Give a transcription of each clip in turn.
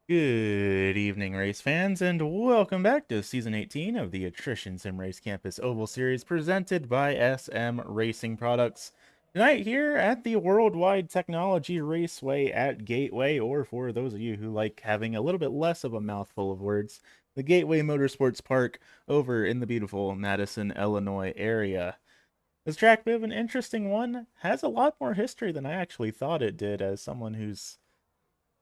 Good evening, race fans, and welcome back to Season 18 of the Attrition Sim Race Campus Oval Series presented by SM Racing Products. Tonight here at the Worldwide Technology Raceway at Gateway, or for those of you who like having a little bit less of a mouthful of words, the Gateway Motorsports Park over in the beautiful Madison, Illinois area. This track, bit of an interesting one, has a lot more history than I actually thought it did as someone who's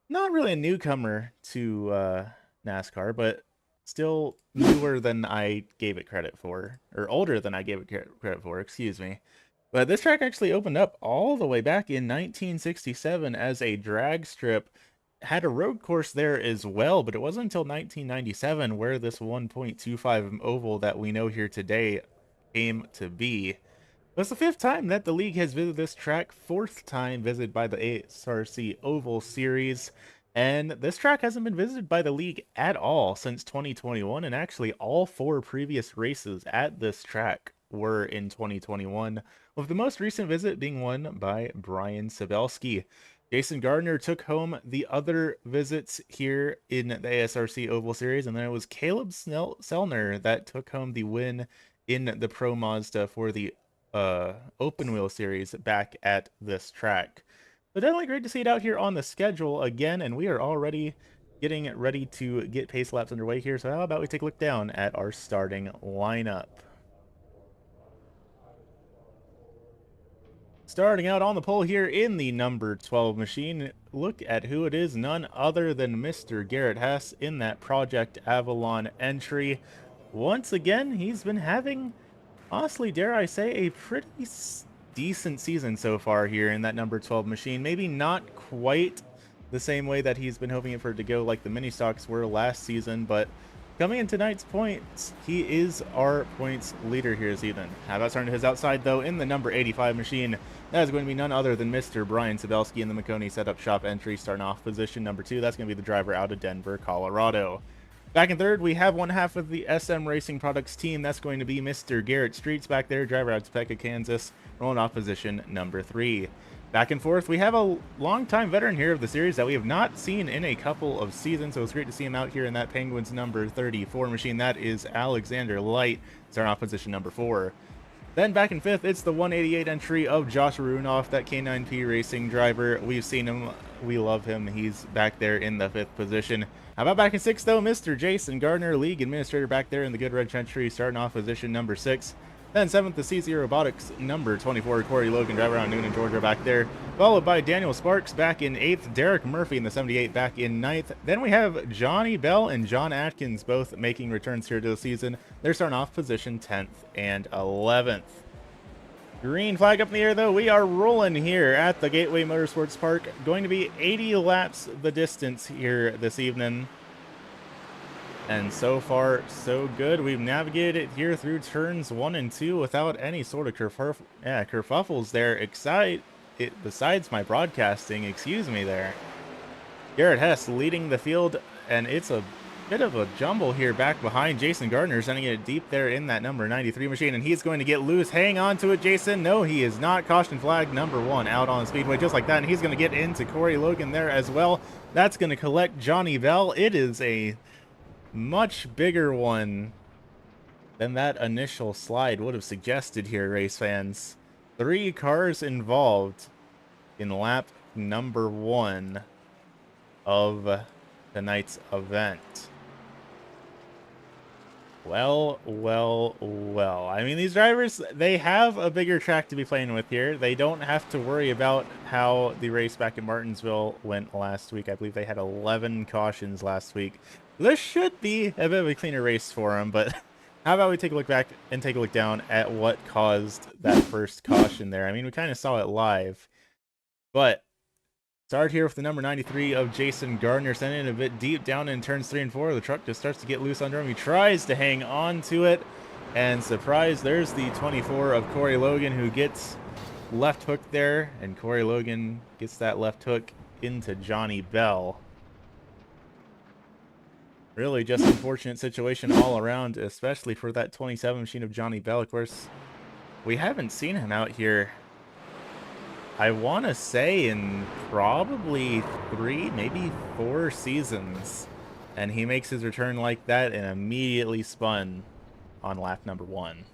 not really a newcomer to NASCAR, but still newer than I gave it credit for, or older than I gave it credit for, excuse me. But this track actually opened up all the way back in 1967 as a drag strip. Had a road course there as well, but it wasn't until 1997 where this 1.25 oval that we know here today came to be. That's the fifth time that the league has visited this track, fourth time visited by the ASRC Oval Series, and this track hasn't been visited by the league at all since 2021, and actually all four previous races at this track were in 2021, with the most recent visit being won by Brian Sabelski. Jason Gardner took home the other visits here in the ASRC Oval Series, and then it was Caleb Sellner that took home the win in the Pro Mazda for the open wheel series back at this track. But definitely great to see it out here on the schedule again, and we are already getting ready to get pace laps underway here. So how about we take a look down at our starting lineup? Starting out on the pole here in the number 12 machine, look at who it is, none other than Mr. Garrett Hess in that Project Avalon entry. Once again, he's been having, honestly, dare I say, a pretty decent season so far here in that number 12 machine. Maybe not quite the same way that he's been hoping for it to go like the mini stocks were last season, but coming in tonight's points, he is our points leader here this evening. How about starting to his outside, though, in the number 85 machine? That is going to be none other than Mr. Brian Sabelski in the McConey Setup Shop entry, starting off position number 2. That's going to be the driver out of Denver, Colorado. Back in third, we have one half of the SM Racing Products team. That's going to be Mr. Garrett Streets back there, driver out of Topeka, Kansas, rolling off position number 3. Back and forth, we have a longtime veteran here of the series that we have not seen in a couple of seasons, so it's great to see him out here in that Penguins number 34 machine. That is Alexander Light, starting off position number 4. Then back in fifth, it's the 188 entry of Josh Runoff, that K9P Racing driver. We've seen him. We love him. He's back there in the 5th position. How about back in 6th, though? Mr. Jason Gardner, league administrator back there in the Goodrich entry, starting off position number 6. Then 7th, the CZ Robotics number 24, Corey Logan, driver out of Newnan, Georgia, back there. Followed by Daniel Sparks back in 8th, Derek Murphy in the 78 back in 9th. Then we have Johnny Bell and John Atkins both making returns here to the season. They're starting off position 10th and 11th. Green flag up in the air, though. We are rolling here at the Gateway Motorsports Park. Going to be 80 laps the distance here this evening. And so far, so good. We've navigated it here through turns 1 and 2 without any sort of kerfuffles there. Besides my broadcasting, excuse me there. Garrett Hess leading the field, and it's a bit of a jumble here back behind. Jason Gardner sending it deep there in that number 93 machine, and he's going to get loose. Hang on to it, Jason. No, he is not. Caution flag number 1 out on the speedway just like that, and he's going to get into Corey Logan there as well. That's going to collect Johnny Bell. It is a much bigger one than that initial slide would have suggested here, race fans. 3 cars involved in lap number 1 of tonight's event. Well. I mean, these drivers, they have a bigger track to be playing with here. They don't have to worry about how the race back in Martinsville went last week. I believe they had 11 cautions last week. This should be a bit of a cleaner race for them, but how about we take a look back and take a look down at what caused that first caution there. I mean, we kind of saw it live, but start here with the number 93 of Jason Gardner, sending it a bit deep down in turns 3 and 4. The truck just starts to get loose under him. He tries to hang on to it, and surprise, there's the 24 of Corey Logan, who gets left hook there, and Corey Logan gets that left hook into Johnny Bell. Really just unfortunate situation all around, especially for that 27 machine of Johnny Bell. Of course, we haven't seen him out here I want to say in probably 3, maybe 4 seasons. And he makes his return like that and immediately spun on lap number 1.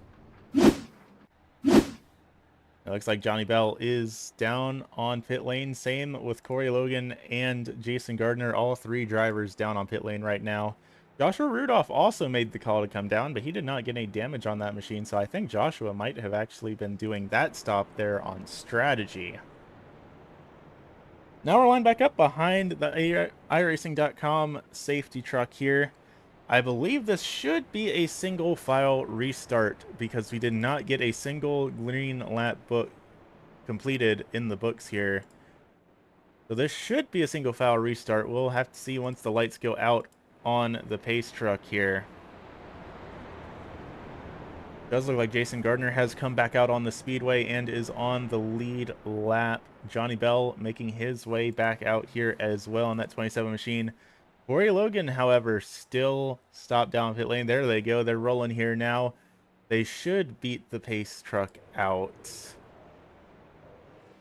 It looks like Johnny Bell is down on pit lane. Same with Corey Logan and Jason Gardner. All 3 drivers down on pit lane right now. Joshua Rudolph also made the call to come down, but he did not get any damage on that machine. So I think Joshua might have actually been doing that stop there on strategy. Now we're lined back up behind the iRacing.com safety truck here. I believe this should be a single file restart because we did not get a single green lap book completed in the books here. So this should be a single file restart. We'll have to see once the lights go out on the pace truck here. Does look like Jason Gardner has come back out on the speedway and is on the lead lap. Johnny Bell making his way back out here as well on that 27 machine. Corey Logan, however, still stopped down pit lane. There they go. They're rolling here now. They should beat the pace truck out.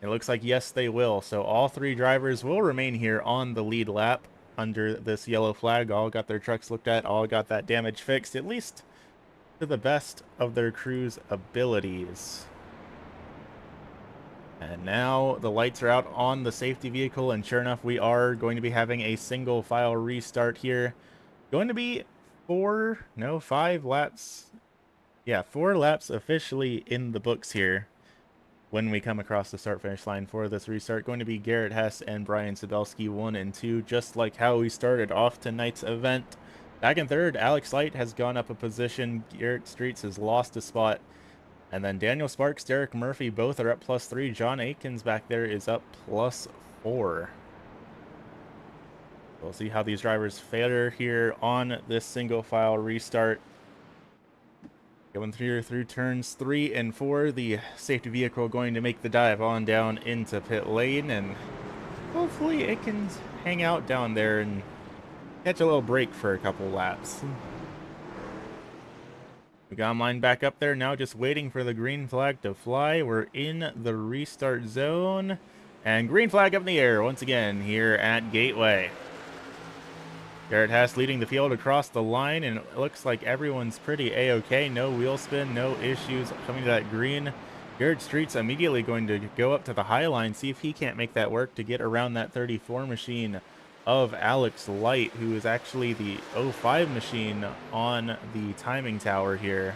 It looks like yes, they will. So all 3 drivers will remain here on the lead lap under this yellow flag. All got their trucks looked at. All got that damage fixed, at least to the best of their crew's abilities. And now the lights are out on the safety vehicle, and sure enough, we are going to be having a single file restart here. Going to be 5 laps. Yeah, 4 laps officially in the books here when we come across the start-finish line for this restart. Going to be Garrett Hess and Brian Sabelski 1 and 2, just like how we started off tonight's event. Back in third, Alex Light has gone up a position. Garrett Streets has lost a spot. And then Daniel Sparks, Derek Murphy, both are up +3. John Aikens back there is up +4. We'll see how these drivers fare here on this single file restart. Going through turns 3 and 4, the safety vehicle going to make the dive on down into pit lane, and hopefully it can hang out down there and catch a little break for a couple laps. We got mine back up there now, just waiting for the green flag to fly. We're in the restart zone, and green flag up in the air once again here at Gateway. Garrett Hess leading the field across the line, and it looks like everyone's pretty a-okay. No wheel spin, no issues coming to that green. Garrett Street's immediately going to go up to the high line, see if he can't make that work to get around that 34 machine of Alex Light, who is actually the 05 machine on the timing tower here,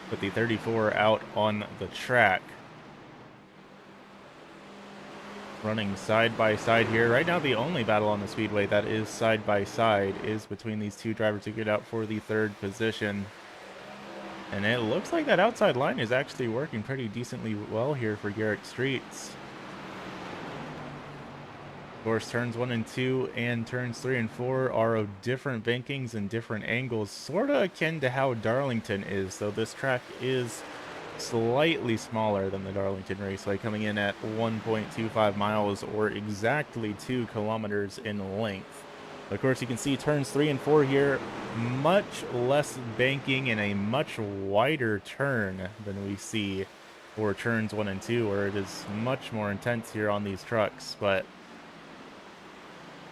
with the 34 out on the track. Running side by side here. Right now, the only battle on the speedway that is side by side is between these 2 drivers who get out for the 3rd position. And it looks like that outside line is actually working pretty decently well here for Garrett Streets. Of course, turns 1 and 2 and turns 3 and 4 are of different bankings and different angles, sort of akin to how Darlington is, though this track is slightly smaller than the Darlington Raceway, coming in at 1.25 miles or exactly 2 kilometers in length. Of course, you can see turns 3 and 4 here, much less banking and a much wider turn than we see for turns 1 and 2, where it is much more intense here on these trucks. But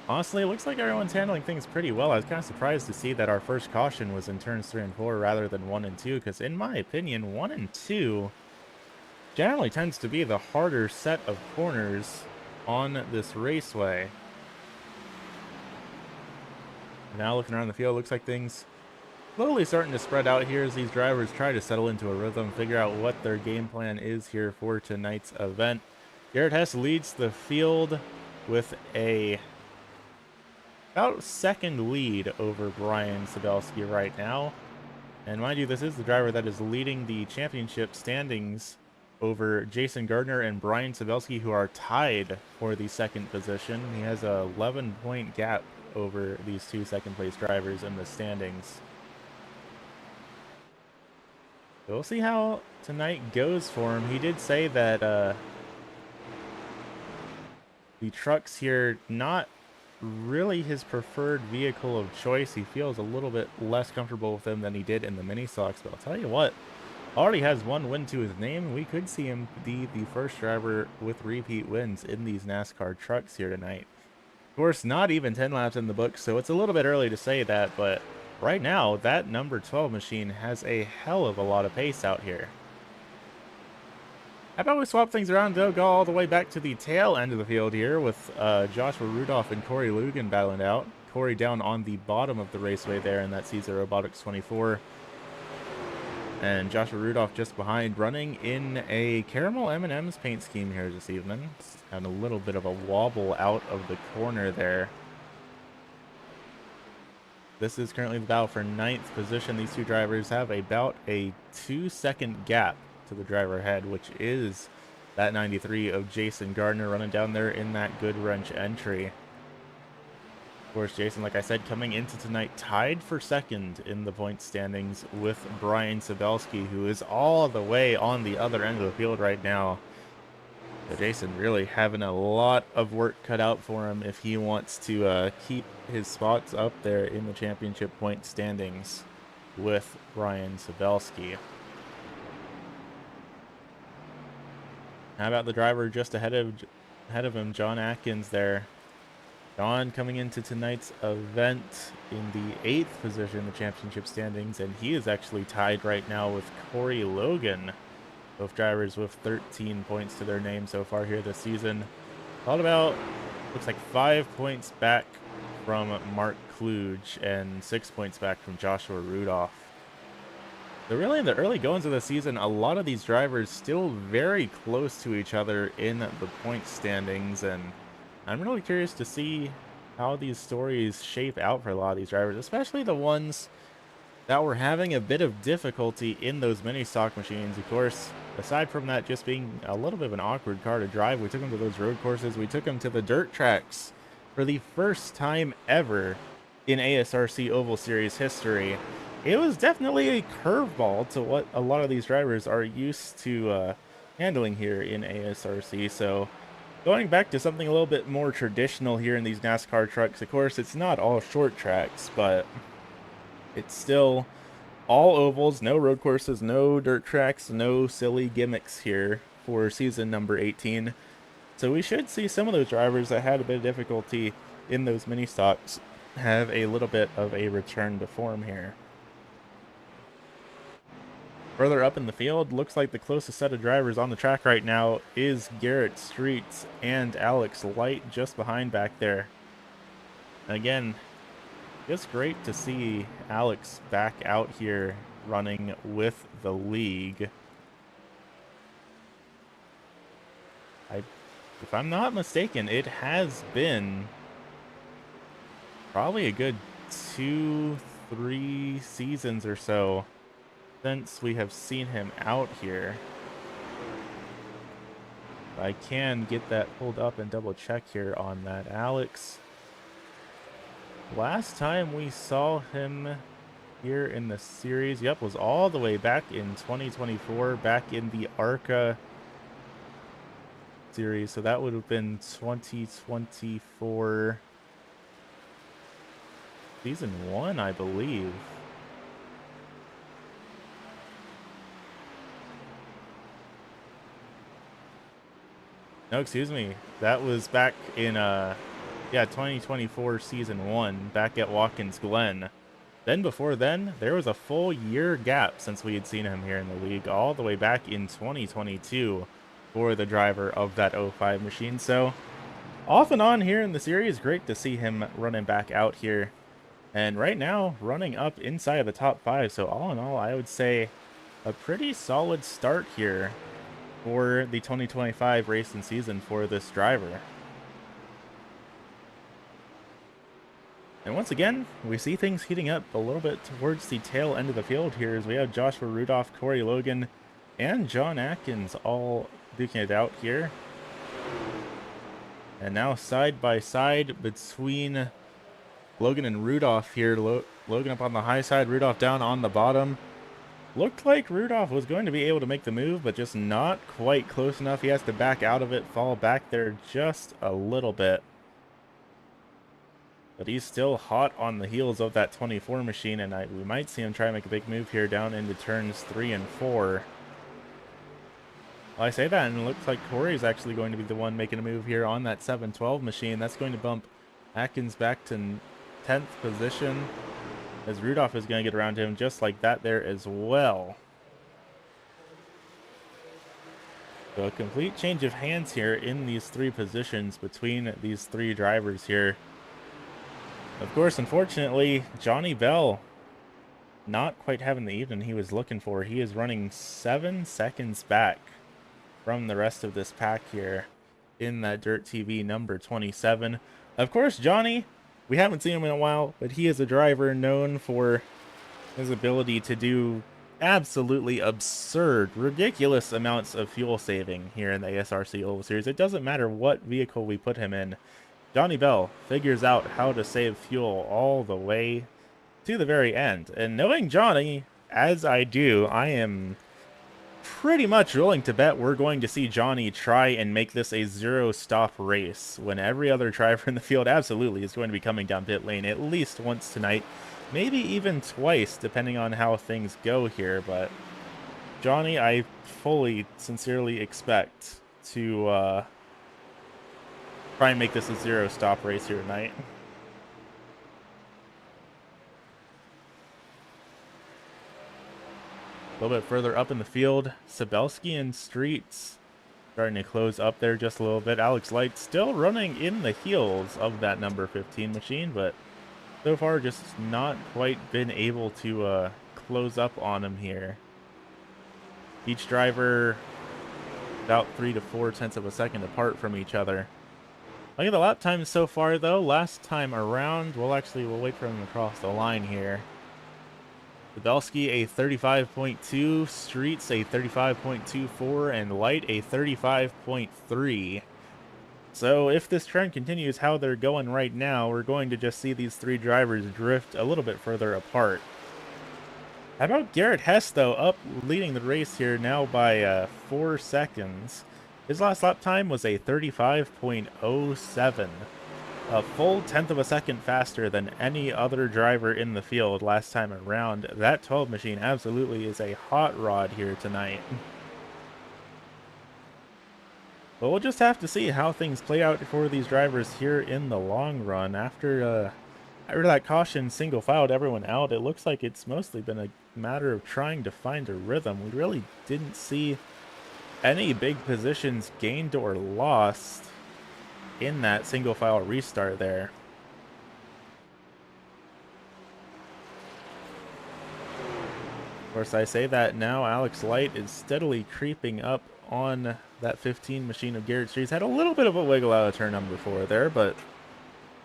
honestly, it looks like everyone's handling things pretty well. I was kind of surprised to see that our first caution was in turns 3 and 4 rather than 1 and 2, because in my opinion, 1 and 2 generally tends to be the harder set of corners on this raceway. Now looking around the field, looks like things slowly starting to spread out here as these drivers try to settle into a rhythm, figure out what their game plan is here for tonight's event. Garrett Hess leads the field with a about 2nd lead over Brian Sabelski right now. And mind you, this is the driver that is leading the championship standings over Jason Gardner and Brian Sabelski, who are tied for the 2nd position. He has a 11-point gap over these 2 second-place drivers in the standings. So we'll see how tonight goes for him. He did say that the trucks here not really his preferred vehicle of choice. He feels a little bit less comfortable with them than he did in the mini stocks, but I'll tell you what, Already has one win to his name. We could see him be the first driver with repeat wins in these NASCAR trucks here tonight. Of course, not even 10 laps in the book, so it's a little bit early to say that, but right now, that number 12 machine has a hell of a lot of pace out here. How about we swap things around, though, go all the way back to the tail end of the field here with Joshua Rudolph and Corey Lugan battling out. Corey down on the bottom of the raceway there in that Caesar Robotics 24. And Joshua Rudolph just behind, running in a caramel M&M's paint scheme here this evening. Having a little bit of a wobble out of the corner there. This is currently the battle for 9th position. These two drivers have about a 2-second gap to the driver ahead, which is that 93 of Jason Gardner running down there in that good wrench entry. Of course, Jason, like I said, coming into tonight tied for second in the point standings with Brian Sabelski, who is all the way on the other end of the field right now. So Jason really having a lot of work cut out for him if he wants to keep his spots up there in the championship point standings with Brian Sabelski. How about the driver just ahead of him, John Atkins there. John coming into tonight's event in the 8th position in the championship standings, and he is actually tied right now with Corey Logan. Both drivers with 13 points to their name so far here this season. All about, looks like 5 points back from Mark Kluge and 6 points back from Joshua Rudolph. So really in the early goings of the season, a lot of these drivers still very close to each other in the point standings, and I'm really curious to see how these stories shape out for a lot of these drivers, especially the ones that were having a bit of difficulty in those mini stock machines. Of course, aside from that just being a little bit of an awkward car to drive, we took them to those road courses, we took them to the dirt tracks for the first time ever in ASRC Oval Series history. It was definitely a curveball to what a lot of these drivers are used to handling here in ASRC. So going back to something a little bit more traditional here in these NASCAR trucks, of course, it's not all short tracks, but it's still all ovals, no road courses, no dirt tracks, no silly gimmicks here for season number 18. So we should see some of those drivers that had a bit of difficulty in those mini stocks have a little bit of a return to form here. Further up in the field, looks like the closest set of drivers on the track right now is Garrett Streets and Alex Light just behind back there. Again, just great to see Alex back out here running with the league. If I'm not mistaken, it has been probably a good 2-3 seasons or so since we have seen him out here. I can get that pulled up and double check here on that. Alex, last time we saw him here in the series, yep, was all the way back in 2024, back in the ARCA series. So that would have been 2024 season 1, I believe. No, excuse me. That was back in, 2024 season 1, back at Watkins Glen. Then before then, there was a full year gap since we had seen him here in the league, all the way back in 2022 for the driver of that 05 machine. So off and on here in the series, great to see him running back out here. And right now, running up inside of the top 5. So all in all, I would say a pretty solid start here for the 2025 racing season for this driver. And once again, we see things heating up a little bit towards the tail end of the field here as we have Joshua Rudolph, Corey Logan, and John Atkins all duking it out here. And now side by side between Logan and Rudolph here. Logan up on the high side, Rudolph down on the bottom. Looked like Rudolph was going to be able to make the move, but just not quite close enough. He has to back out of it, fall back there just a little bit. But he's still hot on the heels of that 24 machine, and we might see him try to make a big move here down into turns 3 and 4. Well, I say that, and it looks like Corey's actually going to be the one making a move here on that 712 machine. That's going to bump Atkins back to 10th position, as Rudolph is going to get around him just like that there as well. So a complete change of hands here in these 3 positions between these 3 drivers here. Of course, unfortunately, Johnny Bell not quite having the evening he was looking for. He is running 7 seconds back from the rest of this pack here in that Dirt TV number 27. Of course, Johnny, we haven't seen him in a while, but he is a driver known for his ability to do absolutely absurd, ridiculous amounts of fuel saving here in the ASRC Oval Series. It doesn't matter what vehicle we put him in. Johnny Bell figures out how to save fuel all the way to the very end. And knowing Johnny, as I do, I am pretty much willing to bet we're going to see Johnny try and make this a 0-stop race when every other driver in the field absolutely is going to be coming down pit lane at least once tonight, maybe even twice, depending on how things go here. But Johnny, I fully, sincerely expect to try and make this a 0-stop race here tonight. A little bit further up in the field, Sabelski and Streets starting to close up there just a little bit. Alex Light still running in the heels of that number 15 machine, but so far just not quite been able to close up on him here. Each driver about 3 to 4 tenths of a second apart from each other. Look at the lap times so far, though. Last time around, we'll wait for him to cross the line here. Sabelski a 35.2, Streets a 35.24, and Light a 35.3. So if this trend continues how they're going right now, we're going to just see these 3 drivers drift a little bit further apart. How about Garrett Hess, though, up leading the race here now by 4 seconds. His last lap time was a 35.07. A full tenth of a second faster than any other driver in the field last time around. That 12 machine absolutely is a hot rod here tonight. But we'll just have to see how things play out for these drivers here in the long run. After that caution single filed everyone out, it looks like it's mostly been a matter of trying to find a rhythm. We really didn't see any big positions gained or lost in that single file restart there. Of course, I say that now. Alex Light is steadily creeping up on that 15 machine of Garrett Streets. Had a little bit of a wiggle out of turn number 4 there, but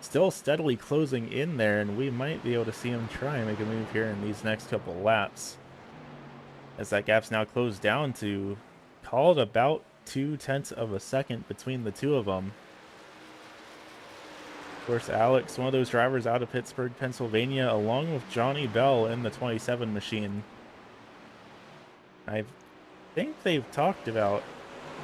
still steadily closing in there, and we might be able to see him try and make a move here in these next couple laps, as that gap's now closed down to called about 2 tenths of a second between the 2 of them. Of course, Alex, one of those drivers out of Pittsburgh, Pennsylvania, along with Johnny Bell in the 27 machine. I think they've talked about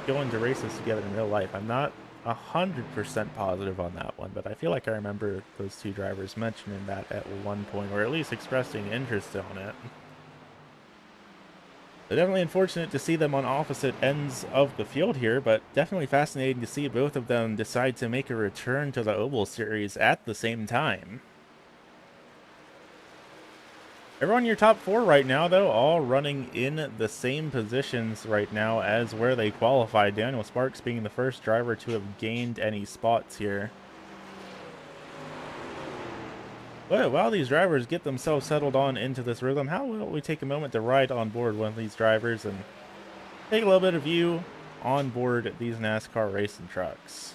going to races together in real life. I'm not 100% positive on that one, but I feel like I remember those 2 drivers mentioning that at one point, or at least expressing interest on it. But definitely unfortunate to see them on opposite ends of the field here, but definitely fascinating to see both of them decide to make a return to the Oval Series at the same time. Everyone in your top 4 right now, though, all running in the same positions right now as where they qualified. Daniel Sparks being the first driver to have gained any spots here. But while these drivers get themselves settled on into this rhythm, how about we take a moment to ride on board one of these drivers and take a little bit of view on board these NASCAR racing trucks.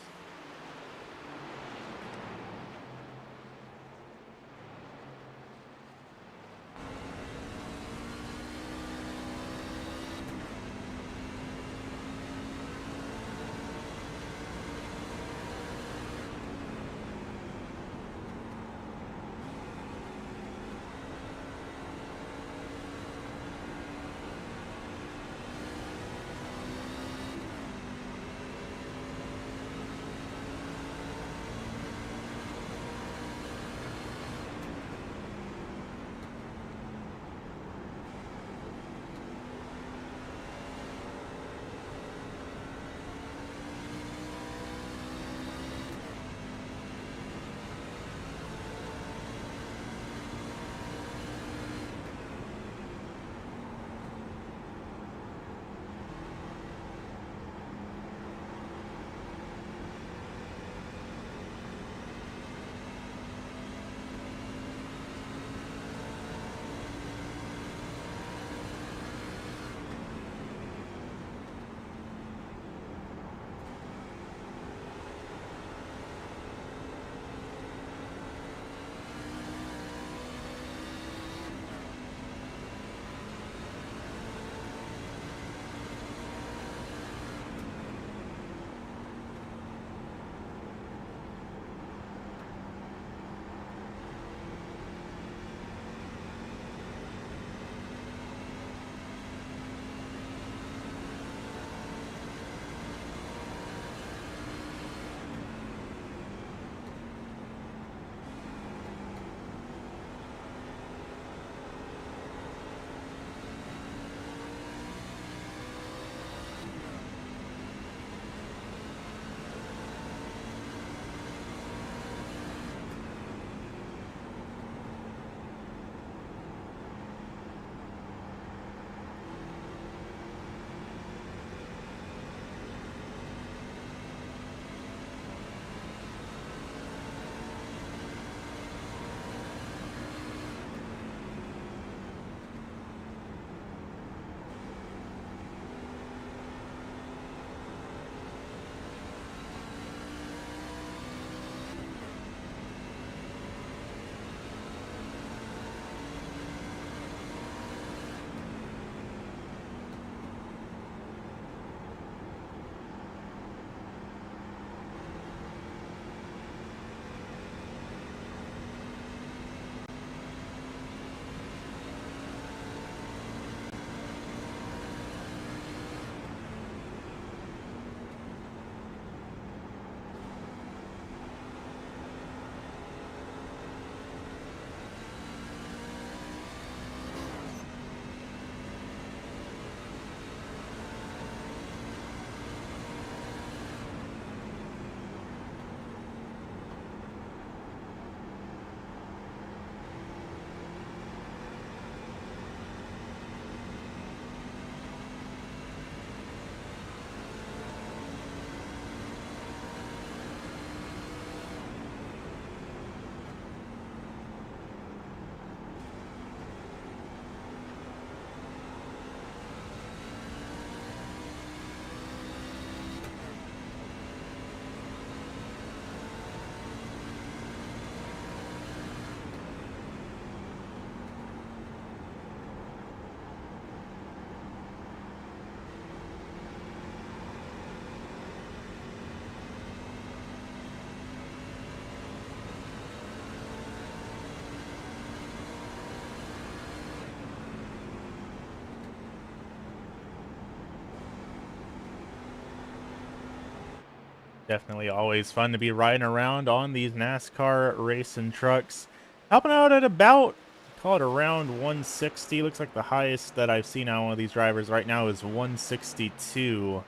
Definitely always fun to be riding around on these NASCAR racing trucks. Helping out at about, call it around 160. Looks like the highest that I've seen on one of these drivers right now is 162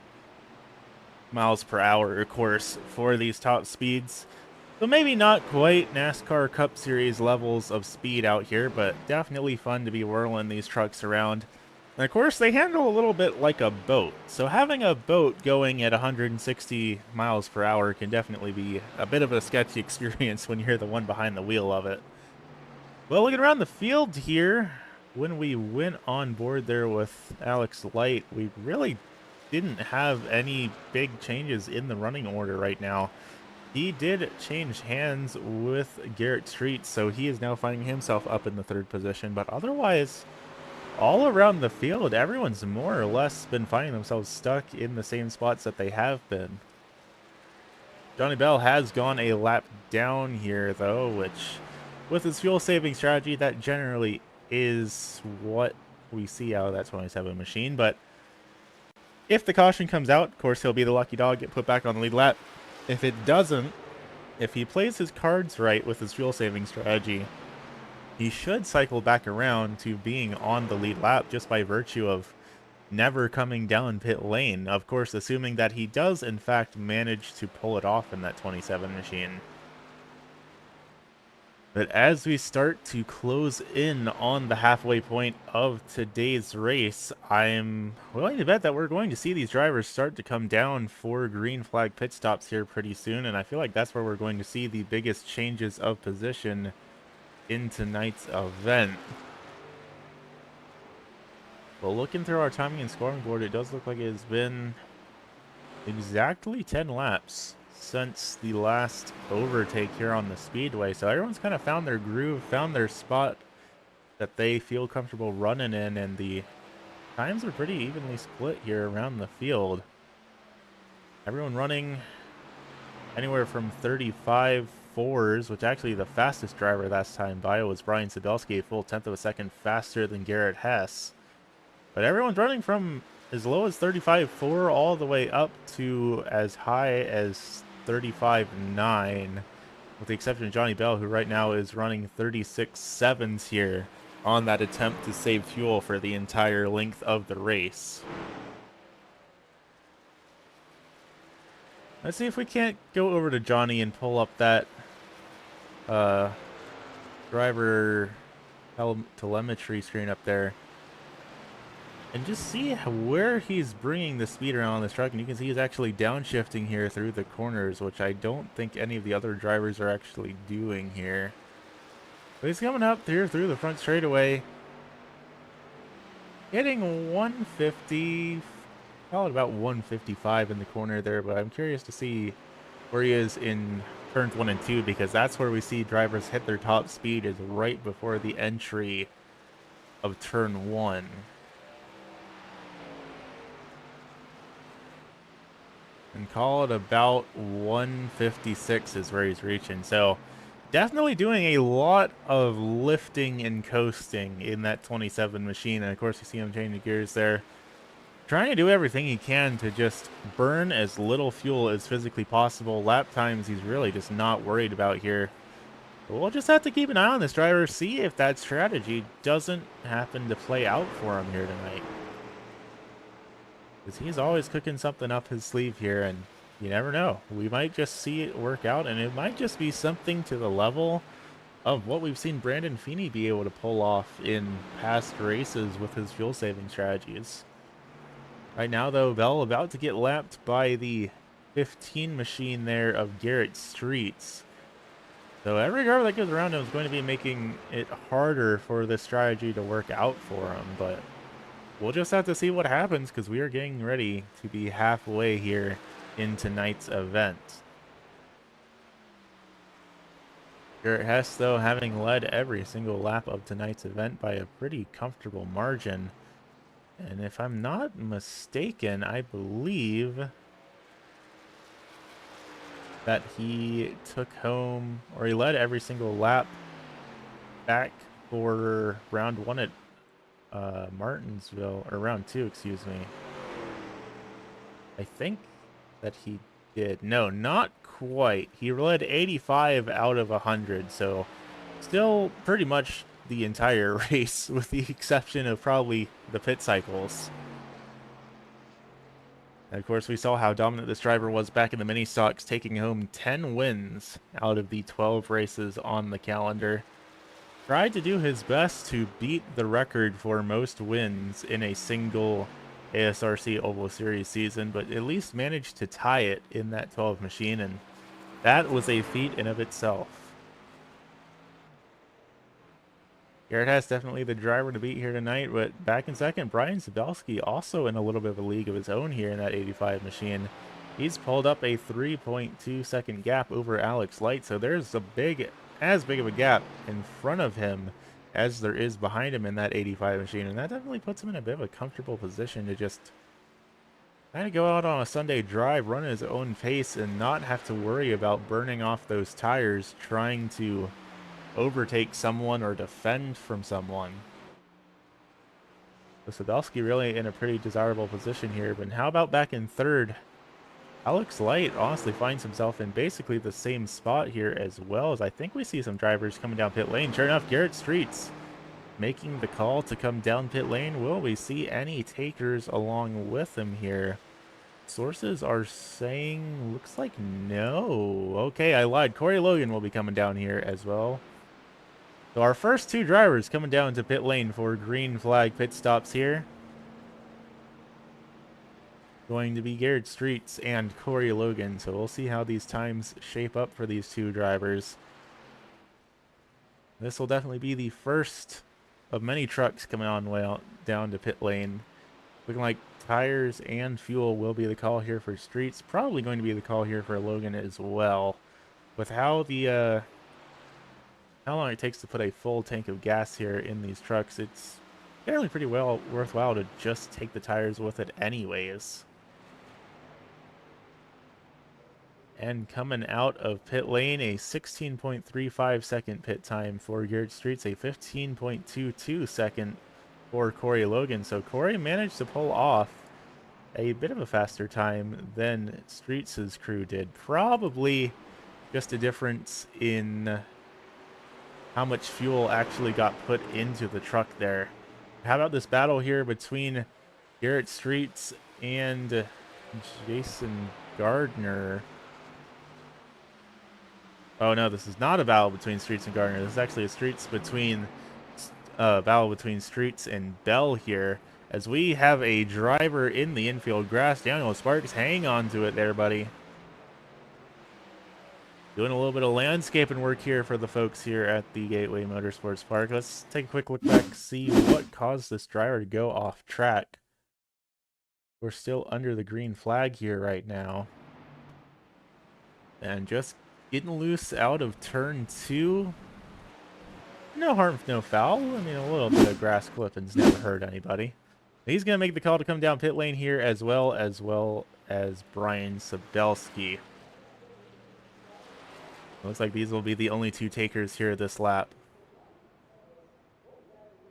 miles per hour, of course, for these top speeds. So maybe not quite NASCAR Cup Series levels of speed out here, but definitely fun to be whirling these trucks around. And of course, they handle a little bit like a boat. So having a boat going at 160 miles per hour can definitely be a bit of a sketchy experience when you're the one behind the wheel of it. Well, looking around the field here, when we went on board there with Alex Light, we really didn't have any big changes in the running order right now. He did change hands with Garrett Street, so he is now finding himself up in the third position. But otherwise, all around the field, everyone's more or less been finding themselves stuck in the same spots that they have been. Johnny Bell has gone a lap down here, though, which, with his fuel-saving strategy, that generally is what we see out of that 27 machine. But if the caution comes out, of course, he'll be the lucky dog, get put back on the lead lap. If it doesn't, if he plays his cards right with his fuel-saving strategy, he should cycle back around to being on the lead lap just by virtue of never coming down pit lane. Of course, assuming that he does, in fact, manage to pull it off in that 27 machine. But as we start to close in on the halfway point of today's race, I'm willing to bet that we're going to see these drivers start to come down for green flag pit stops here pretty soon. And I feel like that's where we're going to see the biggest changes of position in tonight's event. Well, looking through our timing and scoring board, it does look like it has been exactly 10 laps since the last overtake here on the speedway. So everyone's kind of found their groove, found their spot that they feel comfortable running in, and the times are pretty evenly split here around the field. Everyone running anywhere from 35.4s, which actually the fastest driver last time by was Brian Sabelski, a full 1/10 of a second faster than Garrett Hess. But everyone's running from as low as 35.4 all the way up to as high as 35.9, with the exception of Johnny Bell, who right now is running 36.7s here on that attempt to save fuel for the entire length of the race. Let's see if we can't go over to Johnny and pull up that driver telemetry screen up there and just see where he's bringing the speed around on this truck. And you can see he's actually downshifting here through the corners, which I don't think any of the other drivers are actually doing here. But he's coming up here through the front straightaway, hitting 150, call it about 155 in the corner there. But I'm curious to see where he is in turns 1 and 2, because that's where we see drivers hit their top speed, is right before the entry of turn 1. And call it about 156 is where he's reaching. So definitely doing a lot of lifting and coasting in that 27 machine. And of course, you see him changing gears there, trying to do everything he can to just burn as little fuel as physically possible. Lap times he's really just not worried about here. But we'll just have to keep an eye on this driver, see if that strategy doesn't happen to play out for him here tonight. Because he's always cooking something up his sleeve here, and you never know. We might just see it work out, and it might just be something to the level of what we've seen Brandon Feeney be able to pull off in past races with his fuel-saving strategies. Right now, though, Bell about to get lapped by the 15 machine there of Garrett Streets. So every driver that goes around him is going to be making it harder for this strategy to work out for him, but we'll just have to see what happens, because we are getting ready to be halfway here in tonight's event. Garrett Hess, though, having led every single lap of tonight's event by a pretty comfortable margin. And if I'm not mistaken, I believe that he took home, or he led every single lap back for round 1 at Martinsville, or round 2, excuse me. I think that he did. No, not quite. He led 85 out of 100, so still pretty much the entire race, with the exception of probably the pit cycles. And of course, we saw how dominant this driver was back in the mini stocks, taking home 10 wins out of the 12 races on the calendar. Tried to do his best to beat the record for most wins in a single ASRC Oval Series season, but at least managed to tie it in that 12 machine, and that was a feat in of itself. Garrett Hess definitely the driver to beat here tonight, but back in second, Brian Zabelski also in a little bit of a league of his own here in that 85 machine. He's pulled up a 3.2 second gap over Alex Light, so there's as big of a gap in front of him as there is behind him in that 85 machine, and that definitely puts him in a bit of a comfortable position to just kind of go out on a Sunday drive, run at his own pace, and not have to worry about burning off those tires trying to overtake someone or defend from someone. So Sadowski really in a pretty desirable position here, but how about back in third? Alex Light honestly finds himself in basically the same spot here, as well as I think we see some drivers coming down pit lane. Sure enough, Garrett Streets making the call to come down pit lane. Will we see any takers along with him here? Sources are saying, looks like no. Okay, I lied. Corey Logan will be coming down here as well. So our first two drivers coming down to pit lane for green flag pit stops here. Going to be Garrett Streets and Corey Logan. So we'll see how these times shape up for these two drivers. This will definitely be the first of many trucks coming on way out down to pit lane. Looking like tires and fuel will be the call here for Streets. Probably going to be the call here for Logan as well. With how the how long it takes to put a full tank of gas here in these trucks, it's generally pretty well worthwhile to just take the tires with it anyways. And coming out of pit lane, a 16.35 second pit time for Garrett Streets, a 15.22 second for Corey Logan. So Corey managed to pull off a bit of a faster time than Streets' crew did. Probably just a difference in how much fuel actually got put into the truck there. How about this battle here between Garrett Streets and Jason Gardner? Oh no, this is not a battle between Streets and Gardner. This is actually a battle between Streets and Bell here, as we have a driver in the infield grass. Daniel Sparks, hang on to it there, buddy. Doing a little bit of landscaping work here for the folks here at the Gateway Motorsports Park. Let's take a quick look back, see what caused this driver to go off track. We're still under the green flag here right now. And just getting loose out of turn 2. No harm, no foul. I mean, a little bit of grass clippings never hurt anybody. He's going to make the call to come down pit lane here, as well as Brian Sabelski. Looks like these will be the only two takers here this lap.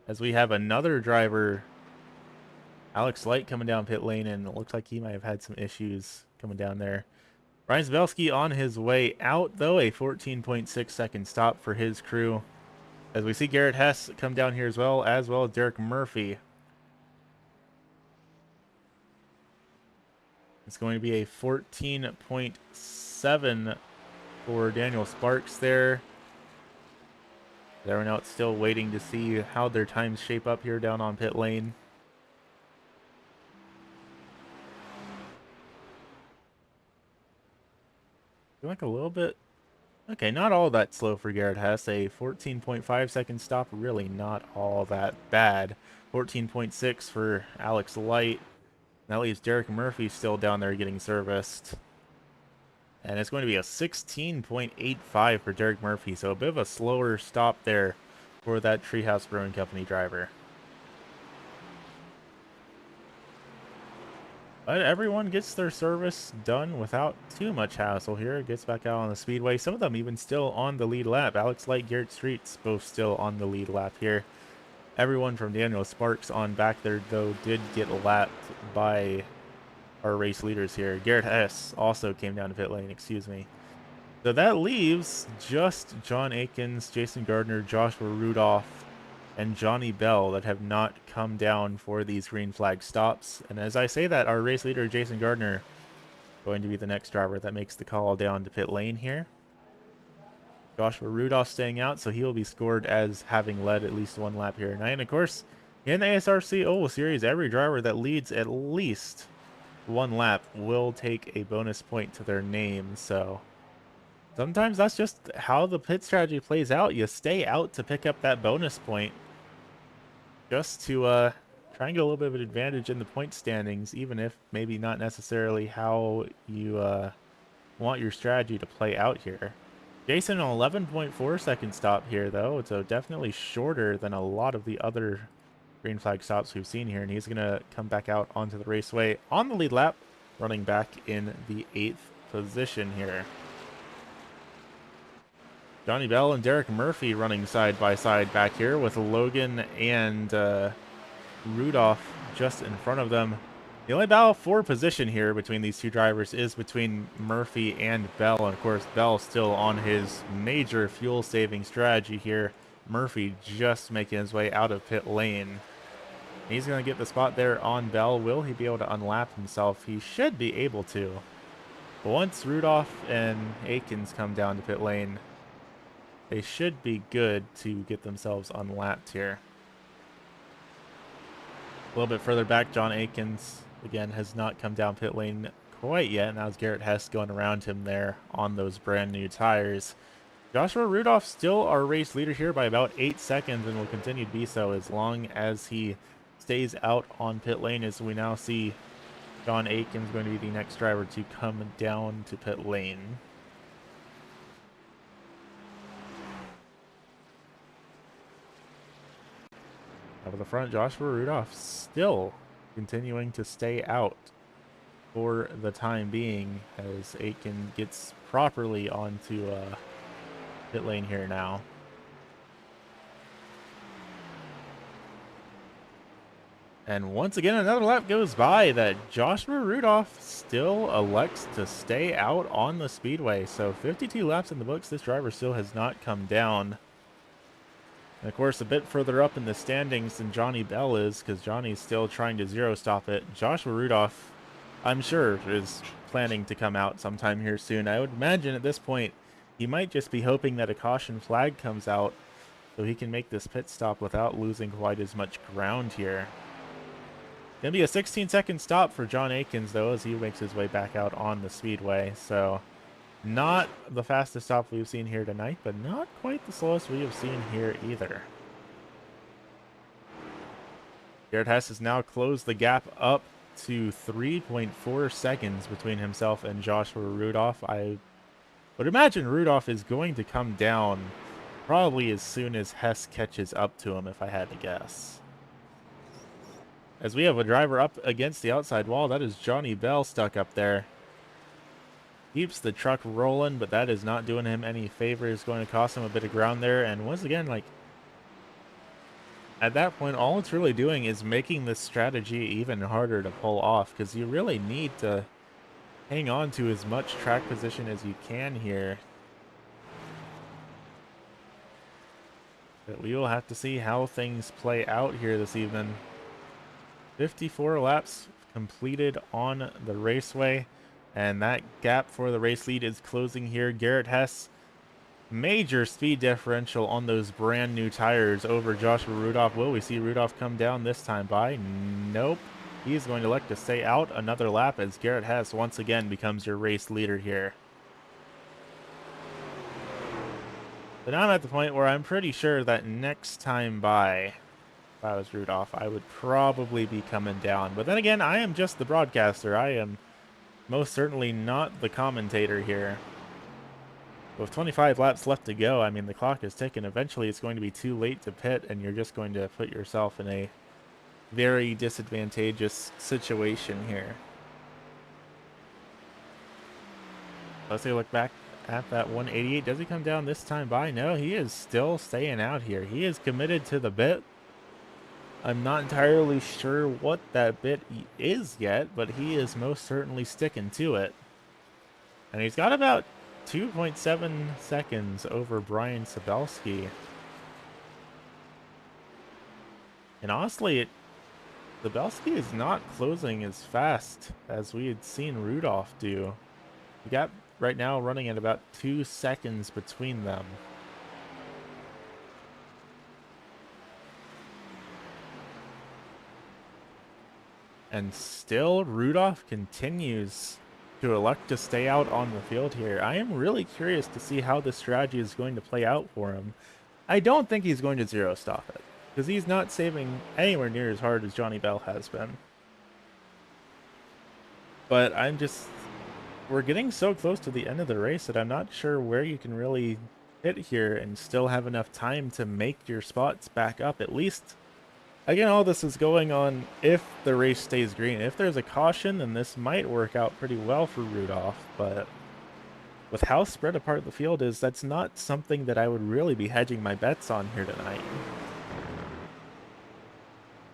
As we have another driver, Alex Light, coming down pit lane, and it looks like he might have had some issues coming down there. Brian Zabelski on his way out, though, a 14.6 second stop for his crew. As we see Garrett Hess come down here as well as Derek Murphy. It's going to be a 14.7 for Daniel Sparks there. Everyone else still waiting to see how their times shape up here down on pit lane. Feel like a little bit. Okay, not all that slow for Garrett Hess. A 14.5 second stop, really not all that bad. 14.6 for Alex Light. That leaves Derek Murphy still down there getting serviced. And it's going to be a 16.85 for Derek Murphy. So a bit of a slower stop there for that Treehouse Brewing Company driver. But everyone gets their service done without too much hassle here. Gets back out on the speedway. Some of them even still on the lead lap. Alex Light, Garrett Streets, both still on the lead lap here. Everyone from Daniel Sparks on back there, though, did get lapped by our race leaders here. Garrett Hess also came down to pit lane, excuse me. So that leaves just John Akins, Jason Gardner, Joshua Rudolph, and Johnny Bell that have not come down for these green flag stops. And as I say that, our race leader, Jason Gardner, going to be the next driver that makes the call down to pit lane here. Joshua Rudolph staying out, so he will be scored as having led at least one lap here tonight. And of course, in the ASRC Oval Series, every driver that leads at least one lap will take a bonus point to their name. So sometimes that's just how the pit strategy plays out. You stay out to pick up that bonus point just to try and get a little bit of an advantage in the point standings, even if maybe not necessarily how you want your strategy to play out here. Jason, an 11.4 second stop here, though, so definitely shorter than a lot of the other green flag stops we've seen here, and he's going to come back out onto the raceway on the lead lap, running back in the 8th position here. Johnny Bell and Derek Murphy running side by side back here with Logan and Rudolph just in front of them. The only battle for position here between these two drivers is between Murphy and Bell. And of course, Bell still on his major fuel saving strategy here. Murphy just making his way out of pit lane. He's going to get the spot there on Bell. Will he be able to unlap himself? He should be able to. But once Rudolph and Akins come down to pit lane, they should be good to get themselves unlapped here. A little bit further back, John Akins, again, has not come down pit lane quite yet. Now it's Garrett Hess going around him there on those brand new tires. Joshua Rudolph still our race leader here by about 8 seconds and will continue to be so as long as he stays out on pit lane, as we now see John Akins going to be the next driver to come down to pit lane. Over the front, Joshua Rudolph still continuing to stay out for the time being as Aiken gets properly onto pit lane here now. And once again, another lap goes by that Joshua Rudolph still elects to stay out on the speedway. So 52 laps in the books, this driver still has not come down. And of course, a bit further up in the standings than Johnny Bell is, because Johnny's still trying to zero stop it. Joshua Rudolph, I'm sure, is planning to come out sometime here soon. I would imagine at this point, he might just be hoping that a caution flag comes out so he can make this pit stop without losing quite as much ground here. Gonna be a 16-second stop for John Akins, though, as he makes his way back out on the speedway. So not the fastest stop we've seen here tonight, but not quite the slowest we have seen here either. Garrett Hess has now closed the gap up to 3.4 seconds between himself and Joshua Rudolph. I would imagine Rudolph is going to come down probably as soon as Hess catches up to him, if I had to guess. As we have a driver up against the outside wall, that is Johnny Bell stuck up there. Keeps the truck rolling, but that is not doing him any favors. Going to cost him a bit of ground there. And once again, like, at that point, all it's really doing is making this strategy even harder to pull off, because you really need to hang on to as much track position as you can here. But we will have to see how things play out here this evening. 54 laps completed on the raceway. And that gap for the race lead is closing here. Garrett Hess, major speed differential on those brand new tires over Joshua Rudolph. Will we see Rudolph come down this time by? Nope. He's going to elect to stay out another lap as Garrett Hess once again becomes your race leader here. But now I'm at the point where I'm pretty sure that next time by, if I was Rudolph, I would probably be coming down. But then again, I am just the broadcaster. I am most certainly not the commentator here. With 25 laps left to go, I mean, the clock is ticking. Eventually, it's going to be too late to pit, and you're just going to put yourself in a very disadvantageous situation here. Let's take a look back at that 188. Does he come down this time by? No, he is still staying out here. He is committed to the bit. I'm not entirely sure what that bit is yet, but he is most certainly sticking to it. And he's got about 2.7 seconds over Brian Sabelski. And honestly, Sabelski is not closing as fast as we had seen Rudolph do. We got right now running at about 2 seconds between them. And still, Rudolph continues to elect to stay out on the field here. I am really curious to see how this strategy is going to play out for him. I don't think he's going to zero stop it, because he's not saving anywhere near as hard as Johnny Bell has been. But we're getting so close to the end of the race that I'm not sure where you can really hit here and still have enough time to make your spots back up. At least, again, all this is going on if the race stays green. If there's a caution, then this might work out pretty well for Rudolph, but with how spread apart the field is, that's not something that I would really be hedging my bets on here tonight.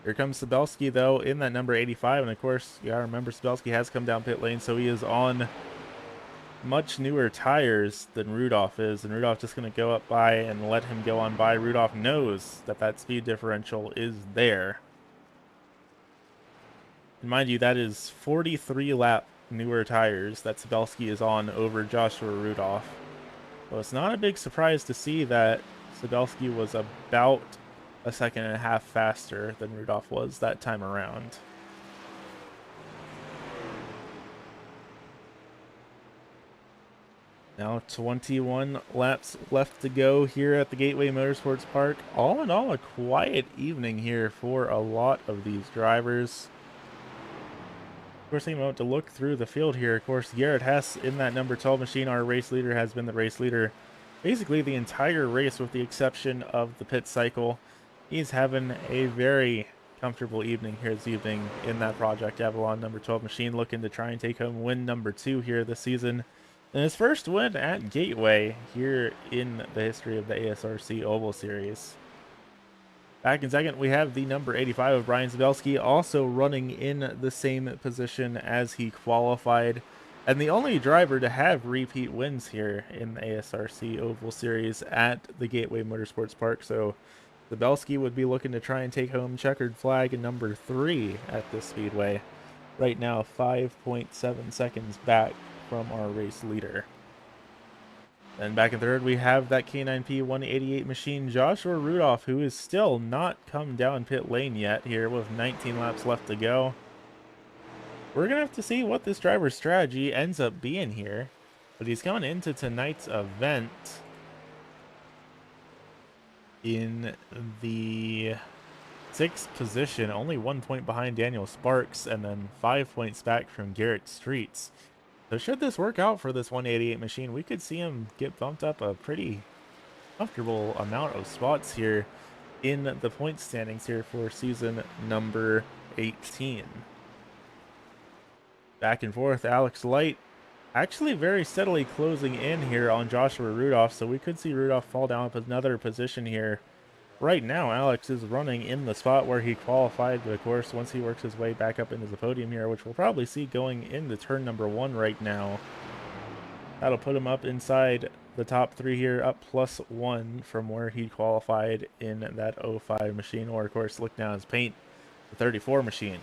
Here comes Sabelski, though, in that number 85, and of course, you gotta remember Sabelski has come down pit lane, so he is on much newer tires than Rudolph is, and Rudolph just going to go up by and let him go on by. Rudolph knows that that speed differential is there. And mind you, that is 43 lap newer tires that Sabelski is on over Joshua Rudolph. So it's not a big surprise to see that Sabelski was about a second and a half faster than Rudolph was that time around. Now 21 laps left to go here at the Gateway Motorsports Park. All in all, a quiet evening here for a lot of these drivers. Of course, taking a moment to look through the field here. Of course, Garrett Hess in that number 12 machine, our race leader, has been the race leader basically the entire race with the exception of the pit cycle. He's having a very comfortable evening here this evening in that Project Avalon number 12 machine, looking to try and take home win number 2 here this season. And his first win at Gateway here in the history of the ASRC Oval Series. Back in second, we have the number 85 of Brian Zabelski, also running in the same position as he qualified. And the only driver to have repeat wins here in the ASRC Oval Series at the Gateway Motorsports Park. So Zabelski would be looking to try and take home checkered flag number 3 at this speedway. Right now, 5.7 seconds back from our race leader. And back in third, we have that K9P 188 machine, Joshua Rudolph, who is still not come down pit lane yet here with 19 laps left to go. We're going to have to see what this driver's strategy ends up being here. But he's coming into tonight's event in the 6th position, only 1 point behind Daniel Sparks, and then 5 points back from Garrett Streets. So should this work out for this 188 machine, we could see him get bumped up a pretty comfortable amount of spots here in the point standings here for season number 18. Back and forth, Alex Light actually very steadily closing in here on Joshua Rudolph, so we could see Rudolph fall down another position here. Right now, Alex is running in the spot where he qualified, but of course, once he works his way back up into the podium here, which we'll probably see going into turn number 1 right now, that'll put him up inside the top 3 here, up +1 from where he qualified in that 05 machine, or of course, look down his paint, the 34 machine.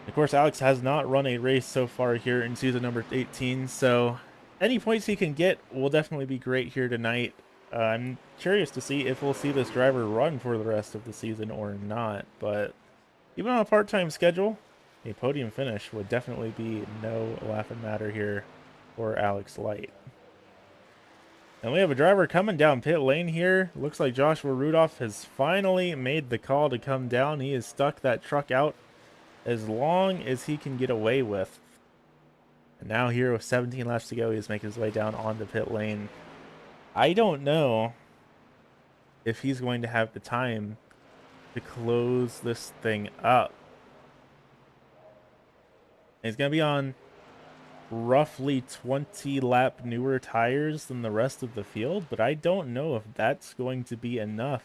Of course, Alex has not run a race so far here in season number 18, so any points he can get will definitely be great here tonight. I'm curious to see if we'll see this driver run for the rest of the season or not, but even on a part-time schedule, a podium finish would definitely be no laughing matter here for Alex Light. And we have a driver coming down pit lane here. Looks like Joshua Rudolph has finally made the call to come down. He has stuck that truck out as long as he can get away with. And now here with 17 laps to go, he's making his way down onto pit lane. I don't know if he's going to have the time to close this thing up. He's going to be on roughly 20 lap newer tires than the rest of the field, but I don't know if that's going to be enough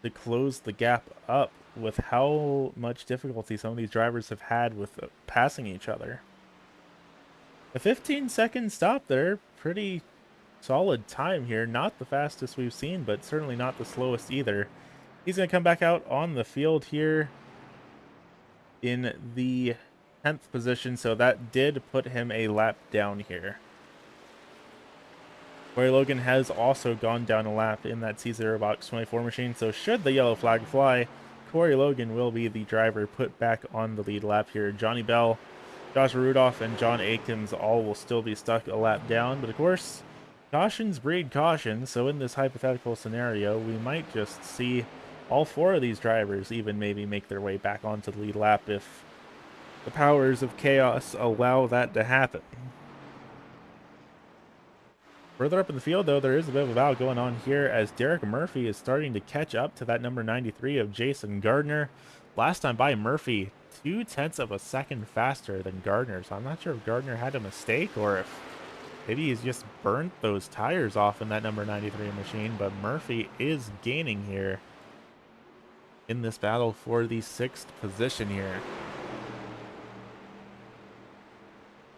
to close the gap up with how much difficulty some of these drivers have had with passing each other. A 15-second stop there, pretty solid time here. Not the fastest we've seen, but certainly not the slowest either. He's going to come back out on the field here in the 10th position, so that did put him a lap down here. Corey Logan has also gone down a lap in that C0 Box 24 machine, so should the yellow flag fly, Corey Logan will be the driver put back on the lead lap here. Johnny Bell, Joshua Rudolph, and John Akins all will still be stuck a lap down, but of course, cautions breed caution, so in this hypothetical scenario, we might just see all four of these drivers even maybe make their way back onto the lead lap if the powers of chaos allow that to happen. Further up in the field, though, there is a bit of a battle going on here as Derek Murphy is starting to catch up to that number 93 of Jason Gardner. Last time by, Murphy 0.2 of a second faster than Gardner, so I'm not sure if Gardner had a mistake or if maybe he's just burnt those tires off in that number 93 machine, but Murphy is gaining here in this battle for the 6th position here.